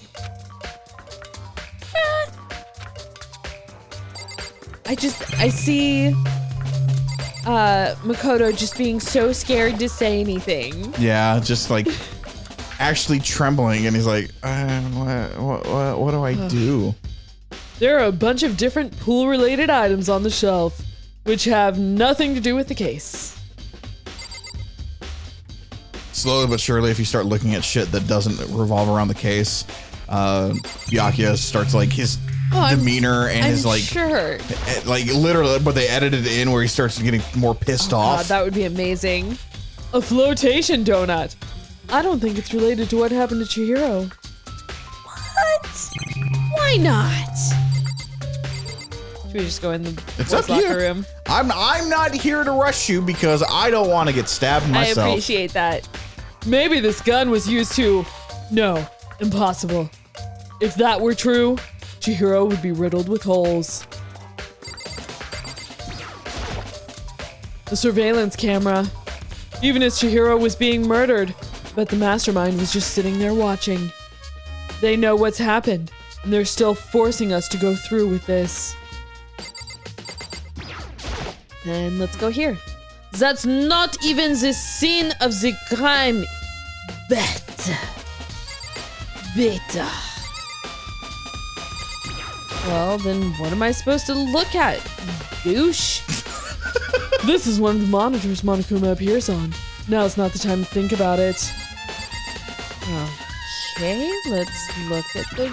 Speaker 2: I see Makoto just being so scared to say anything.
Speaker 1: Yeah, just like actually trembling, and he's like, what do I do?
Speaker 3: There are a bunch of different pool-related items on the shelf, which have nothing to do with the case.
Speaker 1: Slowly but surely, if you start looking at shit that doesn't revolve around the case, Byakuya starts like his demeanor and his like,
Speaker 2: sure.
Speaker 1: like literally, but they edited it in where he starts getting more pissed off.
Speaker 2: God, that would be amazing.
Speaker 3: A flotation donut. I don't think it's related to what happened to Chihiro.
Speaker 2: What? Why not? Should we just go in the
Speaker 1: It's
Speaker 2: boys'
Speaker 1: up to you.
Speaker 2: locker room?
Speaker 1: I'm not here to rush you because I don't want to get stabbed myself.
Speaker 2: I appreciate that.
Speaker 3: Maybe this gun was used to... No, impossible. If that were true, Chihiro would be riddled with holes. The surveillance camera. Even as Chihiro was being murdered, but the mastermind was just sitting there watching. They know what's happened, and they're still forcing us to go through with this.
Speaker 2: Then let's go here. That's not even the scene of the crime. Better. Well, then what am I supposed to look at? Douche?
Speaker 3: This is one of the monitors Monokuma appears on. Now's not the time to think about it.
Speaker 2: Okay, let's look at the...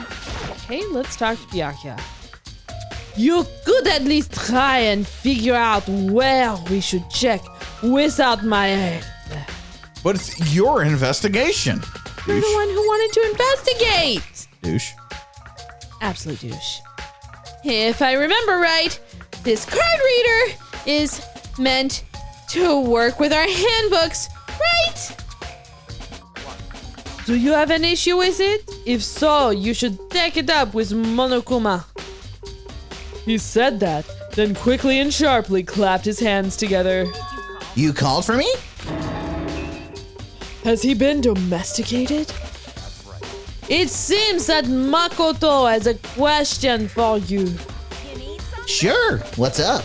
Speaker 2: Okay, let's talk to Byakuya. You could at least try and figure out where we should check without my help.
Speaker 1: But it's your investigation.
Speaker 2: You're the one who wanted to investigate.
Speaker 1: Douche.
Speaker 2: Absolute douche. If I remember right, this card reader is meant to work with our handbooks, right? Do you have an issue with it? If so, you should take it up with Monokuma.
Speaker 3: He said that, then quickly and sharply clapped his hands together.
Speaker 4: You called for me?
Speaker 3: Has he been domesticated?
Speaker 2: It seems that Makoto has a question for you.
Speaker 4: Sure. What's up?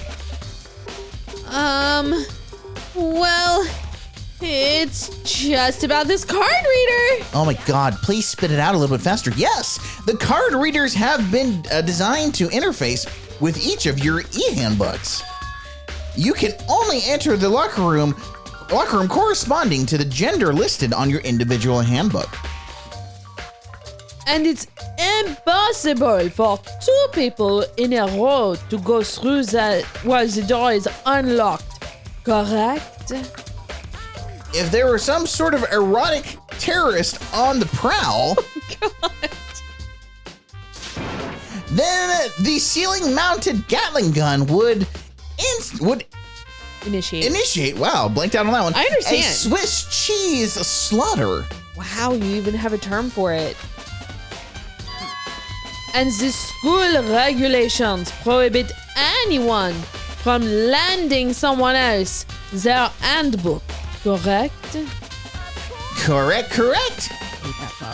Speaker 2: Well, it's just about this card reader.
Speaker 4: Oh my god, please spit it out a little bit faster. Yes, the card readers have been designed to interface with each of your e-handbooks. You can only enter the locker room corresponding to the gender listed on your individual handbook.
Speaker 2: And it's impossible for two people in a row to go through that while the door is unlocked, correct?
Speaker 4: If there were some sort of erotic terrorist on the prowl, then the ceiling-mounted Gatling gun would initiate. Wow, blanked out on that one.
Speaker 2: I understand.
Speaker 4: A Swiss cheese slaughter.
Speaker 2: Wow, you even have a term for it. And the school regulations prohibit anyone from lending someone else their handbook, correct?
Speaker 4: Correct.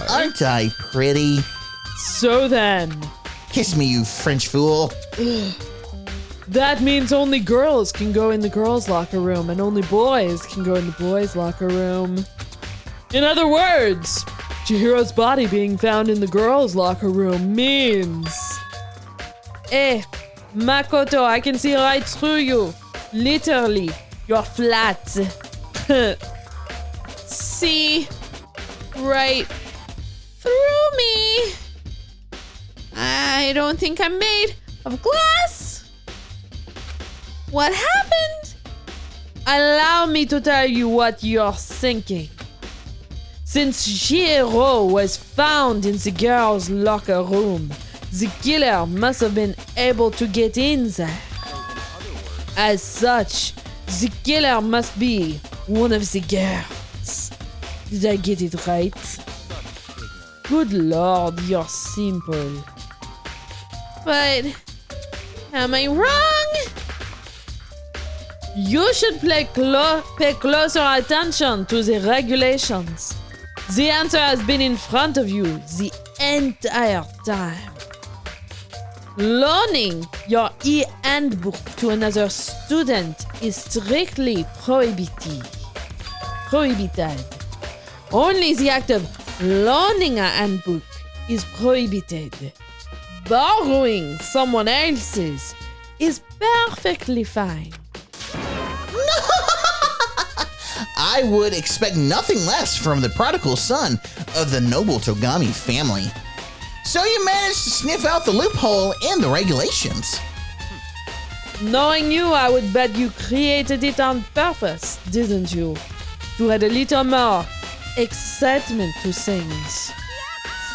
Speaker 4: Aren't I pretty?
Speaker 3: So then,
Speaker 4: Kiss me, you French fool.
Speaker 3: that means only girls can go in the girls' locker room and only boys can go in the boys' locker room. In other words, Chihiro's body being found in the girls' locker room means...
Speaker 2: Hey, Makoto, I can see right through you. Literally, you're flat. See right through me. I don't think I'm made of glass. What happened? Allow me to tell you what you're thinking. Since Chihiro was found in the girls' locker room, the killer must have been able to get in there. As such, the killer must be one of the girls. Did I get it right? Good lord, you're simple. But am I wrong? You should pay closer attention to the regulations. The answer has been in front of you the entire time. Loaning your e-handbook to another student is strictly prohibited. Only the act of loaning a handbook is prohibited. Borrowing someone else's is perfectly fine.
Speaker 4: I would expect nothing less from the prodigal son of the noble Togami family. So you managed to sniff out the loophole in the regulations.
Speaker 2: Knowing you, I would bet you created it on purpose, didn't you? To add a little more excitement to things.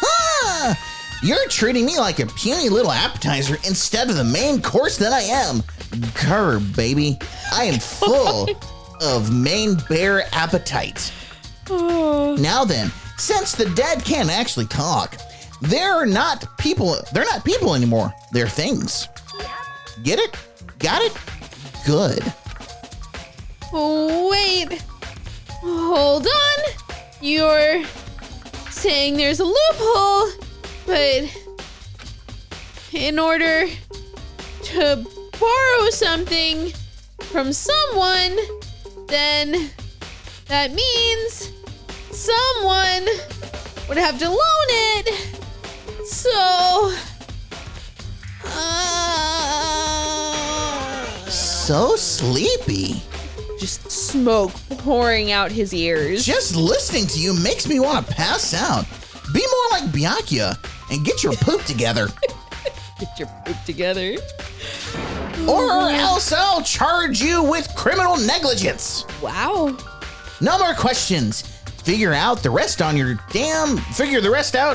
Speaker 4: Ah! You're treating me like a puny little appetizer instead of the main course that I am. Grr, baby. I am full of main bear appetite. Now then, since the dead can't actually talk, they're not people anymore. They're things. Get it? Got it? Good.
Speaker 2: Wait. Hold on. You're saying there's a loophole, but in order to borrow something from someone, then that means someone would have to loan it. So,
Speaker 4: So sleepy.
Speaker 2: just smoke pouring out his ears.
Speaker 4: Just listening to you makes me want to pass out. Be more like Byakuya and get your poop together.
Speaker 2: Get your poop together.
Speaker 4: Or else I'll charge you with criminal negligence.
Speaker 2: Wow.
Speaker 4: No more questions. Figure the rest out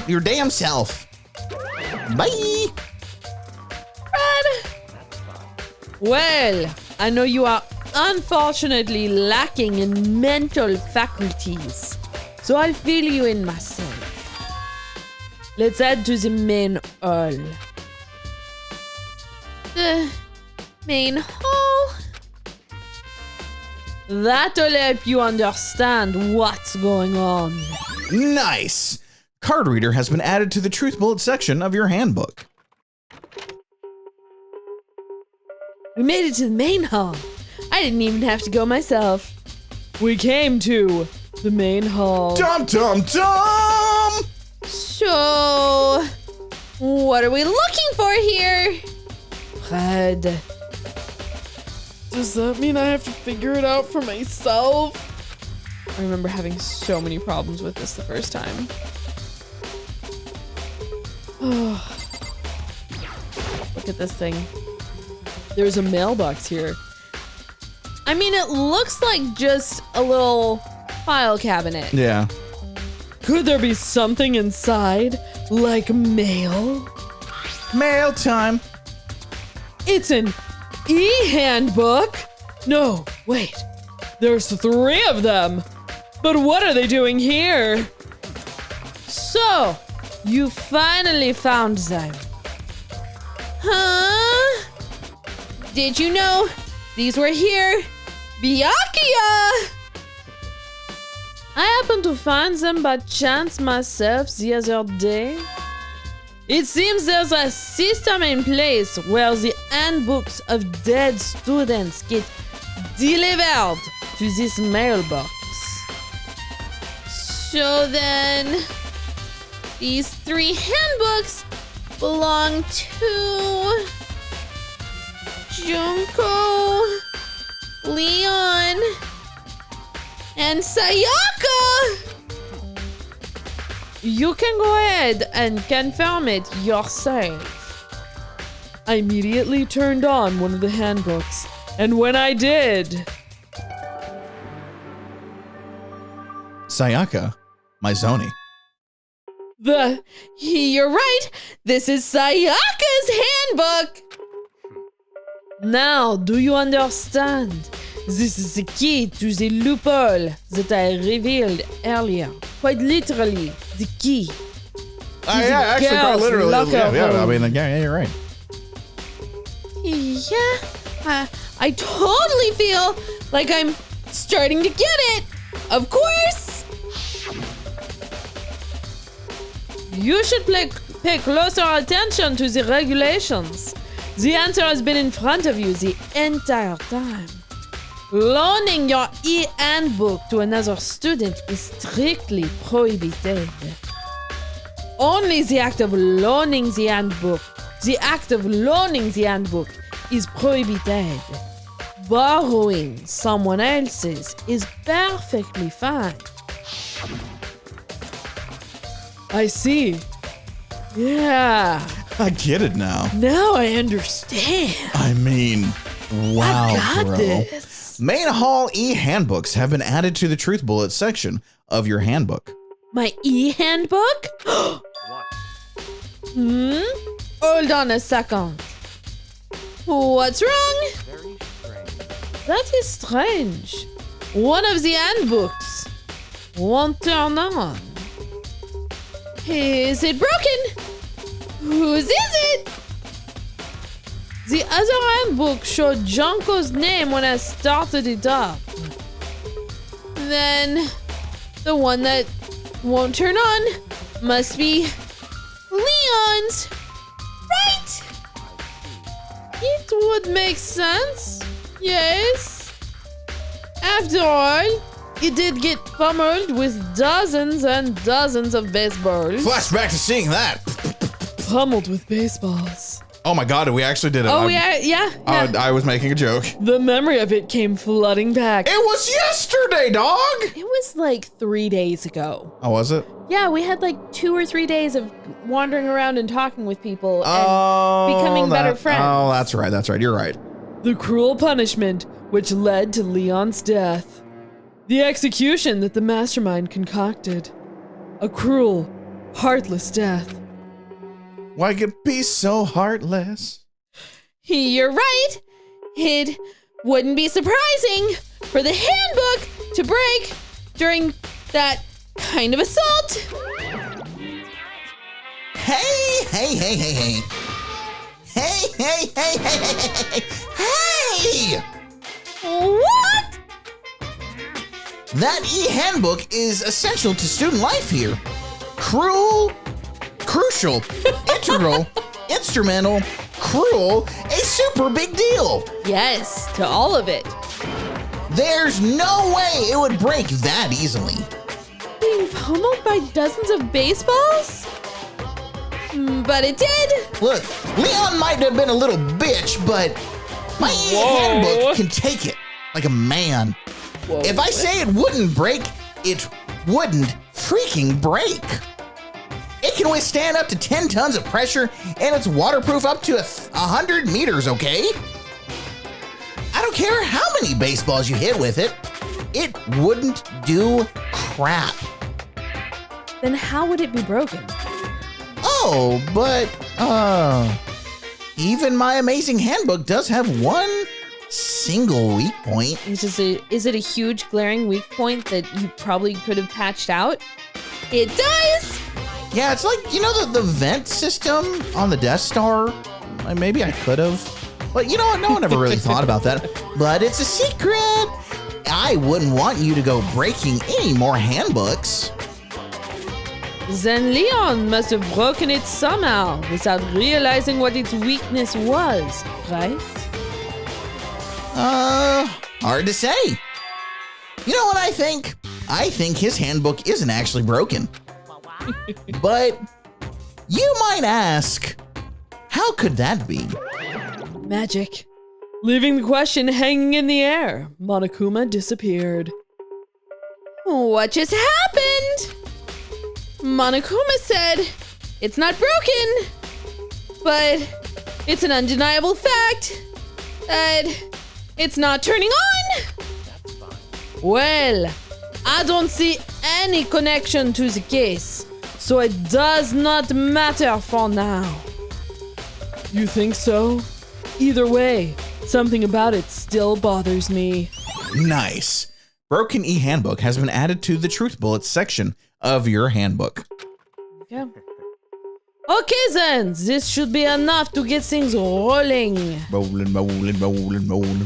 Speaker 4: your damn self. Bye.
Speaker 2: Bye. Well, I know you are unfortunately lacking in mental faculties, so I'll fill you in myself. Let's head to the main hall. The main hall? That'll help you understand what's going on.
Speaker 4: Nice! Card reader has been added to the truth bullet section of your handbook.
Speaker 2: We made it to the main hall. I didn't even have to go myself.
Speaker 3: We came to the main hall.
Speaker 4: Dum dum dum!
Speaker 2: So, what are we looking for here? Red.
Speaker 3: Does that mean I have to figure it out for myself?
Speaker 2: I remember having so many problems with this the first time. Look at this thing.
Speaker 3: There's a mailbox here.
Speaker 2: I mean, it looks like just a little file cabinet.
Speaker 4: Yeah.
Speaker 3: Could there be something inside? Like mail?
Speaker 4: Mail time.
Speaker 3: It's an e-handbook? No, wait. There's 3 of them. But what are they doing here?
Speaker 2: So, you finally found them. Huh? Did you know these were here? Byakuya! I happened to find them by chance myself the other day. It seems there's a system in place where the handbooks of dead students get delivered to this mailbox. So then, these 3 handbooks belong to Junko, Leon, and Sayaka! You can go ahead and confirm it yourself.
Speaker 3: I immediately turned on one of the handbooks, and when I did...
Speaker 4: Sayaka, my Zoni.
Speaker 2: You're right, this is Sayaka's handbook! Now, do you understand? This is the key to the loophole that I revealed earlier. Quite literally, the key.
Speaker 4: Yeah, actually, quite
Speaker 2: girls'
Speaker 4: literally.
Speaker 2: locker
Speaker 4: Yeah, I
Speaker 2: room.
Speaker 4: mean, yeah, you're right.
Speaker 2: Yeah, I totally feel like I'm starting to get it. Of course. You should pay closer attention to the regulations. The answer has been in front of you the entire time. Loaning your e-handbook to another student is strictly prohibited. Only the act of loaning the handbook is prohibited. Borrowing someone else's is perfectly fine.
Speaker 3: I see.
Speaker 2: Yeah,
Speaker 4: I get it now.
Speaker 2: now I understand.
Speaker 4: I mean, wow,
Speaker 2: I got
Speaker 4: bro.
Speaker 2: this.
Speaker 4: Main Hall e-handbooks have been added to the truth bullet section of your handbook.
Speaker 2: My e-handbook? Hold on a second. What's wrong? That is strange. One of the handbooks won't turn on. Is it broken? Whose is it? The other handbook showed Junko's name when I started it up. Then the one that won't turn on must be Leon's, right? It would make sense, yes. After all, he did get pummeled with dozens and dozens of baseballs.
Speaker 4: Flashback to seeing that.
Speaker 3: Pummeled with baseballs.
Speaker 4: Oh my god, we actually did it.
Speaker 2: Oh, yeah.
Speaker 4: I was making a joke.
Speaker 3: The memory of it came flooding back.
Speaker 4: It was yesterday, dog!
Speaker 2: It was like 3 days ago.
Speaker 4: Oh, was it?
Speaker 2: Yeah, we had like 2 or 3 days of wandering around and talking with people and becoming better friends.
Speaker 4: Oh, that's right. You're right.
Speaker 3: The cruel punishment which led to Leon's death. The execution that the mastermind concocted. A cruel, heartless death.
Speaker 4: Why could be so heartless?
Speaker 2: You're right. It wouldn't be surprising for the handbook to break during that kind of assault.
Speaker 4: Hey!
Speaker 2: What?
Speaker 4: That e-handbook is essential to student life here. Crucial, integral, instrumental, cruel, a super big deal.
Speaker 2: Yes, to all of it.
Speaker 4: There's no way it would break that easily.
Speaker 2: Being pummeled by dozens of baseballs? But it did.
Speaker 4: Look, Leon might have been a little bitch, but my e-handbook can take it like a man.
Speaker 2: Whoa.
Speaker 4: If I say it wouldn't break, it wouldn't freaking break. It can withstand up to 10 tons of pressure, and it's waterproof up to 100 meters, okay? I don't care how many baseballs you hit with it, it wouldn't do crap.
Speaker 2: Then how would it be broken?
Speaker 4: Oh, but, even my amazing handbook does have one single weak point.
Speaker 2: Is it a huge glaring weak point that you probably could have patched out? It does!
Speaker 4: Yeah, it's like, you know, the vent system on the Death Star? Maybe I could have. But you know what? No one ever really thought about that. But it's a secret. I wouldn't want you to go breaking any more handbooks.
Speaker 2: Then Leon must have broken it somehow without realizing what its weakness was, right?
Speaker 4: Hard to say. You know what I think? I think his handbook isn't actually broken. But you might ask, how could that be?
Speaker 2: Magic.
Speaker 3: Leaving the question hanging in the air, Monokuma disappeared.
Speaker 2: What just happened? Monokuma said it's not broken, but it's an undeniable fact that it's not turning on. Well, I don't see any connection to the case, so it does not matter for now.
Speaker 3: You think so? Either way, something about it still bothers me.
Speaker 1: Nice. Broken e-handbook has been added to the truth bullets section of your handbook.
Speaker 2: Yeah. Okay then, this should be enough to get things rolling.
Speaker 1: Rolling.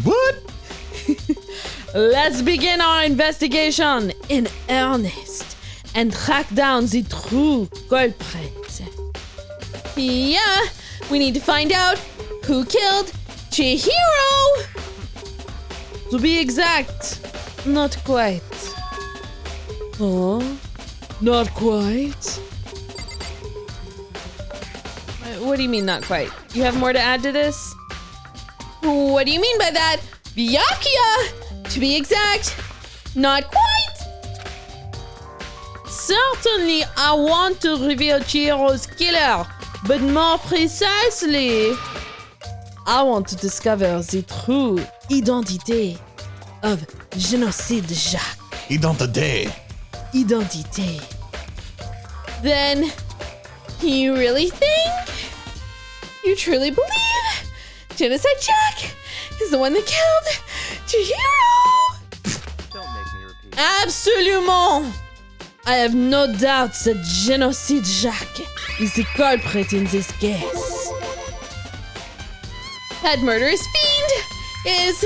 Speaker 1: What?
Speaker 2: Let's begin our investigation in earnest and track down the true culprit. Yeah, we need to find out who killed Chihiro. To be exact, not quite.
Speaker 3: Huh? Not quite?
Speaker 2: What do you mean not quite? You have more to add to this? What do you mean by that? Byakuya! To be exact, not quite! Certainly, I want to reveal Chihiro's killer, but more precisely, I want to discover the true identity of Génocide Jacques.
Speaker 1: Identité.
Speaker 2: Identity. Then, you really think? You truly believe Genocide Jack is the one that killed Chihiro?
Speaker 5: Don't make me repeat.
Speaker 2: Absolument! I have no doubt that Génocide Jacques is the culprit in this case. That murderous fiend is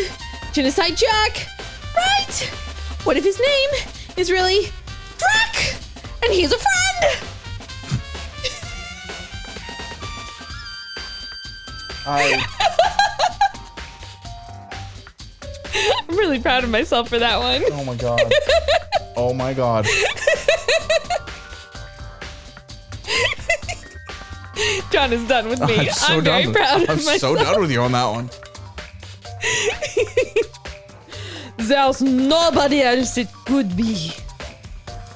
Speaker 2: Genocide Jack, right? What if his name is really Drac and he's a friend? I'm really proud of myself for that one.
Speaker 1: Oh my god. Oh my god.
Speaker 2: John is done with me. I'm very proud of myself.
Speaker 1: I'm so done with you on that one.
Speaker 2: There's nobody else it could be.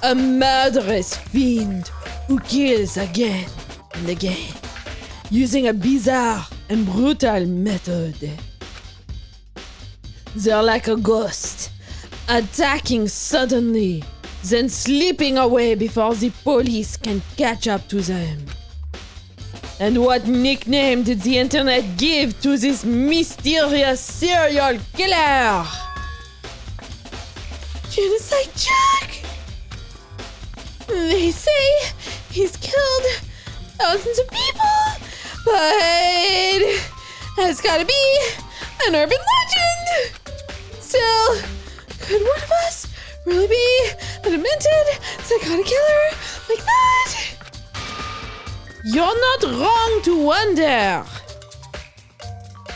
Speaker 2: A murderous fiend who kills again and again, using a bizarre and brutal method. They're like a ghost, attacking suddenly, then slipping away before the police can catch up to them. And what nickname did the internet give to this mysterious serial killer? Genocide Jack! They say he's killed thousands of people, but that's gotta be an urban legend! Still, could one of us really be a demented psychotic killer like that? You're not wrong to wonder.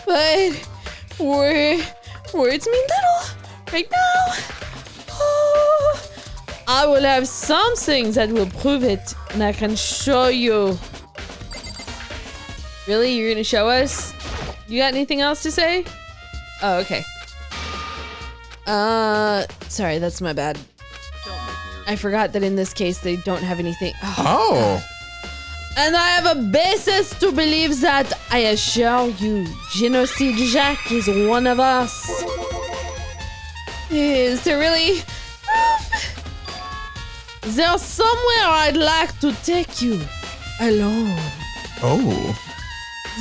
Speaker 2: But words mean little right now. Oh, I will have something that will prove it, and I can show you. Really? You're gonna show us? You got anything else to say? Oh, okay. Sorry, that's my bad. I forgot that in this case they don't have anything.
Speaker 1: Oh.
Speaker 2: And I have a basis to believe that, I assure you, Genocide Jack is one of us. Is there really proof? There's somewhere I'd like to take you alone.
Speaker 1: Oh.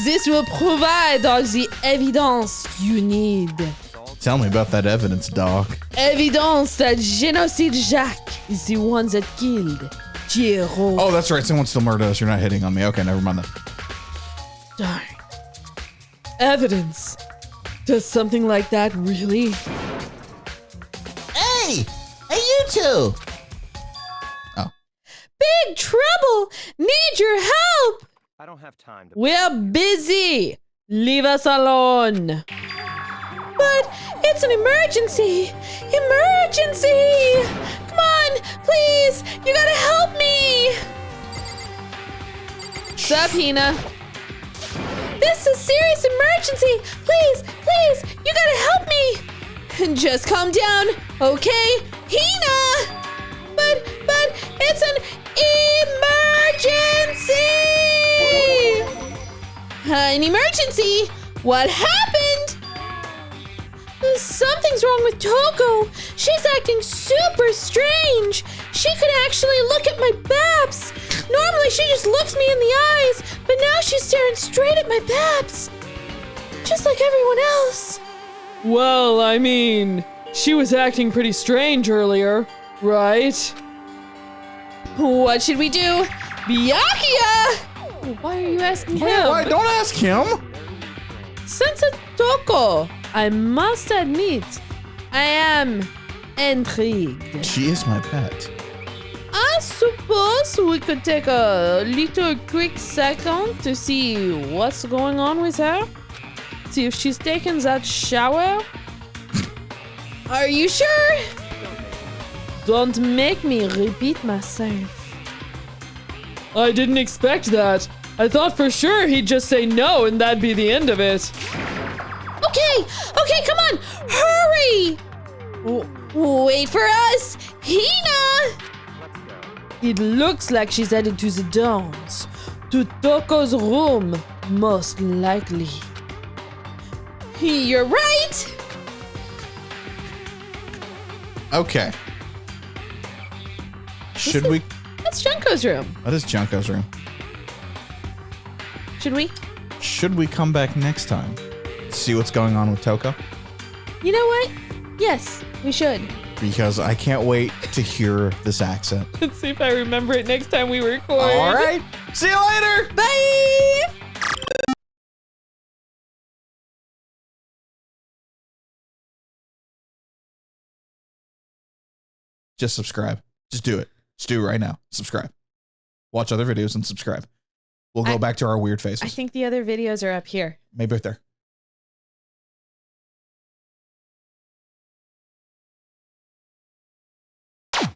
Speaker 2: This will provide all the evidence you need.
Speaker 1: Tell me about that evidence, Doc.
Speaker 2: Evidence that Genocide Jack is the one that killed Giro.
Speaker 1: Oh, that's right. Someone still murdered us. You're not hitting on me. Okay, never mind that.
Speaker 2: Darn. Evidence. Does something like that really?
Speaker 4: Hey, you two.
Speaker 1: Oh.
Speaker 2: Big trouble! Need your help!
Speaker 5: I don't have time to.
Speaker 2: We're busy! Leave us alone! But it's an emergency! Emergency! Come on, please! You gotta help me! Sup, Hina? This is a serious emergency! Please, please, you gotta help me! Just calm down, okay? Hina! But it's an emergency! An emergency? What happened? Something's wrong with Toko. She's acting super strange. She could actually look at my babs. Normally she just looks me in the eyes, but now she's staring straight at my babs. Just like everyone else.
Speaker 3: Well, I mean, she was acting pretty strange earlier, right?
Speaker 2: What should we do? Byakuya! Why are you asking him?
Speaker 1: Why? Don't ask him.
Speaker 2: Since it's Toko, I must admit, I am intrigued.
Speaker 1: She is my pet.
Speaker 2: I suppose we could take a little quick second to see what's going on with her. See if she's taken that shower. Are you sure? Don't make me repeat myself.
Speaker 3: I didn't expect that. I thought for sure he'd just say no and that'd be the end of it.
Speaker 2: Okay, come on, hurry! Wait for us, Hina! It looks like she's headed to the downs, to Toko's room, most likely. You're right!
Speaker 1: Okay. Should we?
Speaker 2: That's Junko's room.
Speaker 1: That is Junko's room.
Speaker 2: Should we?
Speaker 1: Should we come back next time? See what's going on with Toko?
Speaker 2: You know what? Yes, we should.
Speaker 1: Because I can't wait to hear this accent.
Speaker 3: Let's see if I remember it next time we record.
Speaker 1: All right. See you later.
Speaker 2: Bye!
Speaker 1: Just subscribe. Just do it. Just do it right now. Subscribe. Watch other videos and subscribe. We'll go back to our weird faces.
Speaker 2: I think the other videos are up here.
Speaker 1: Maybe right there.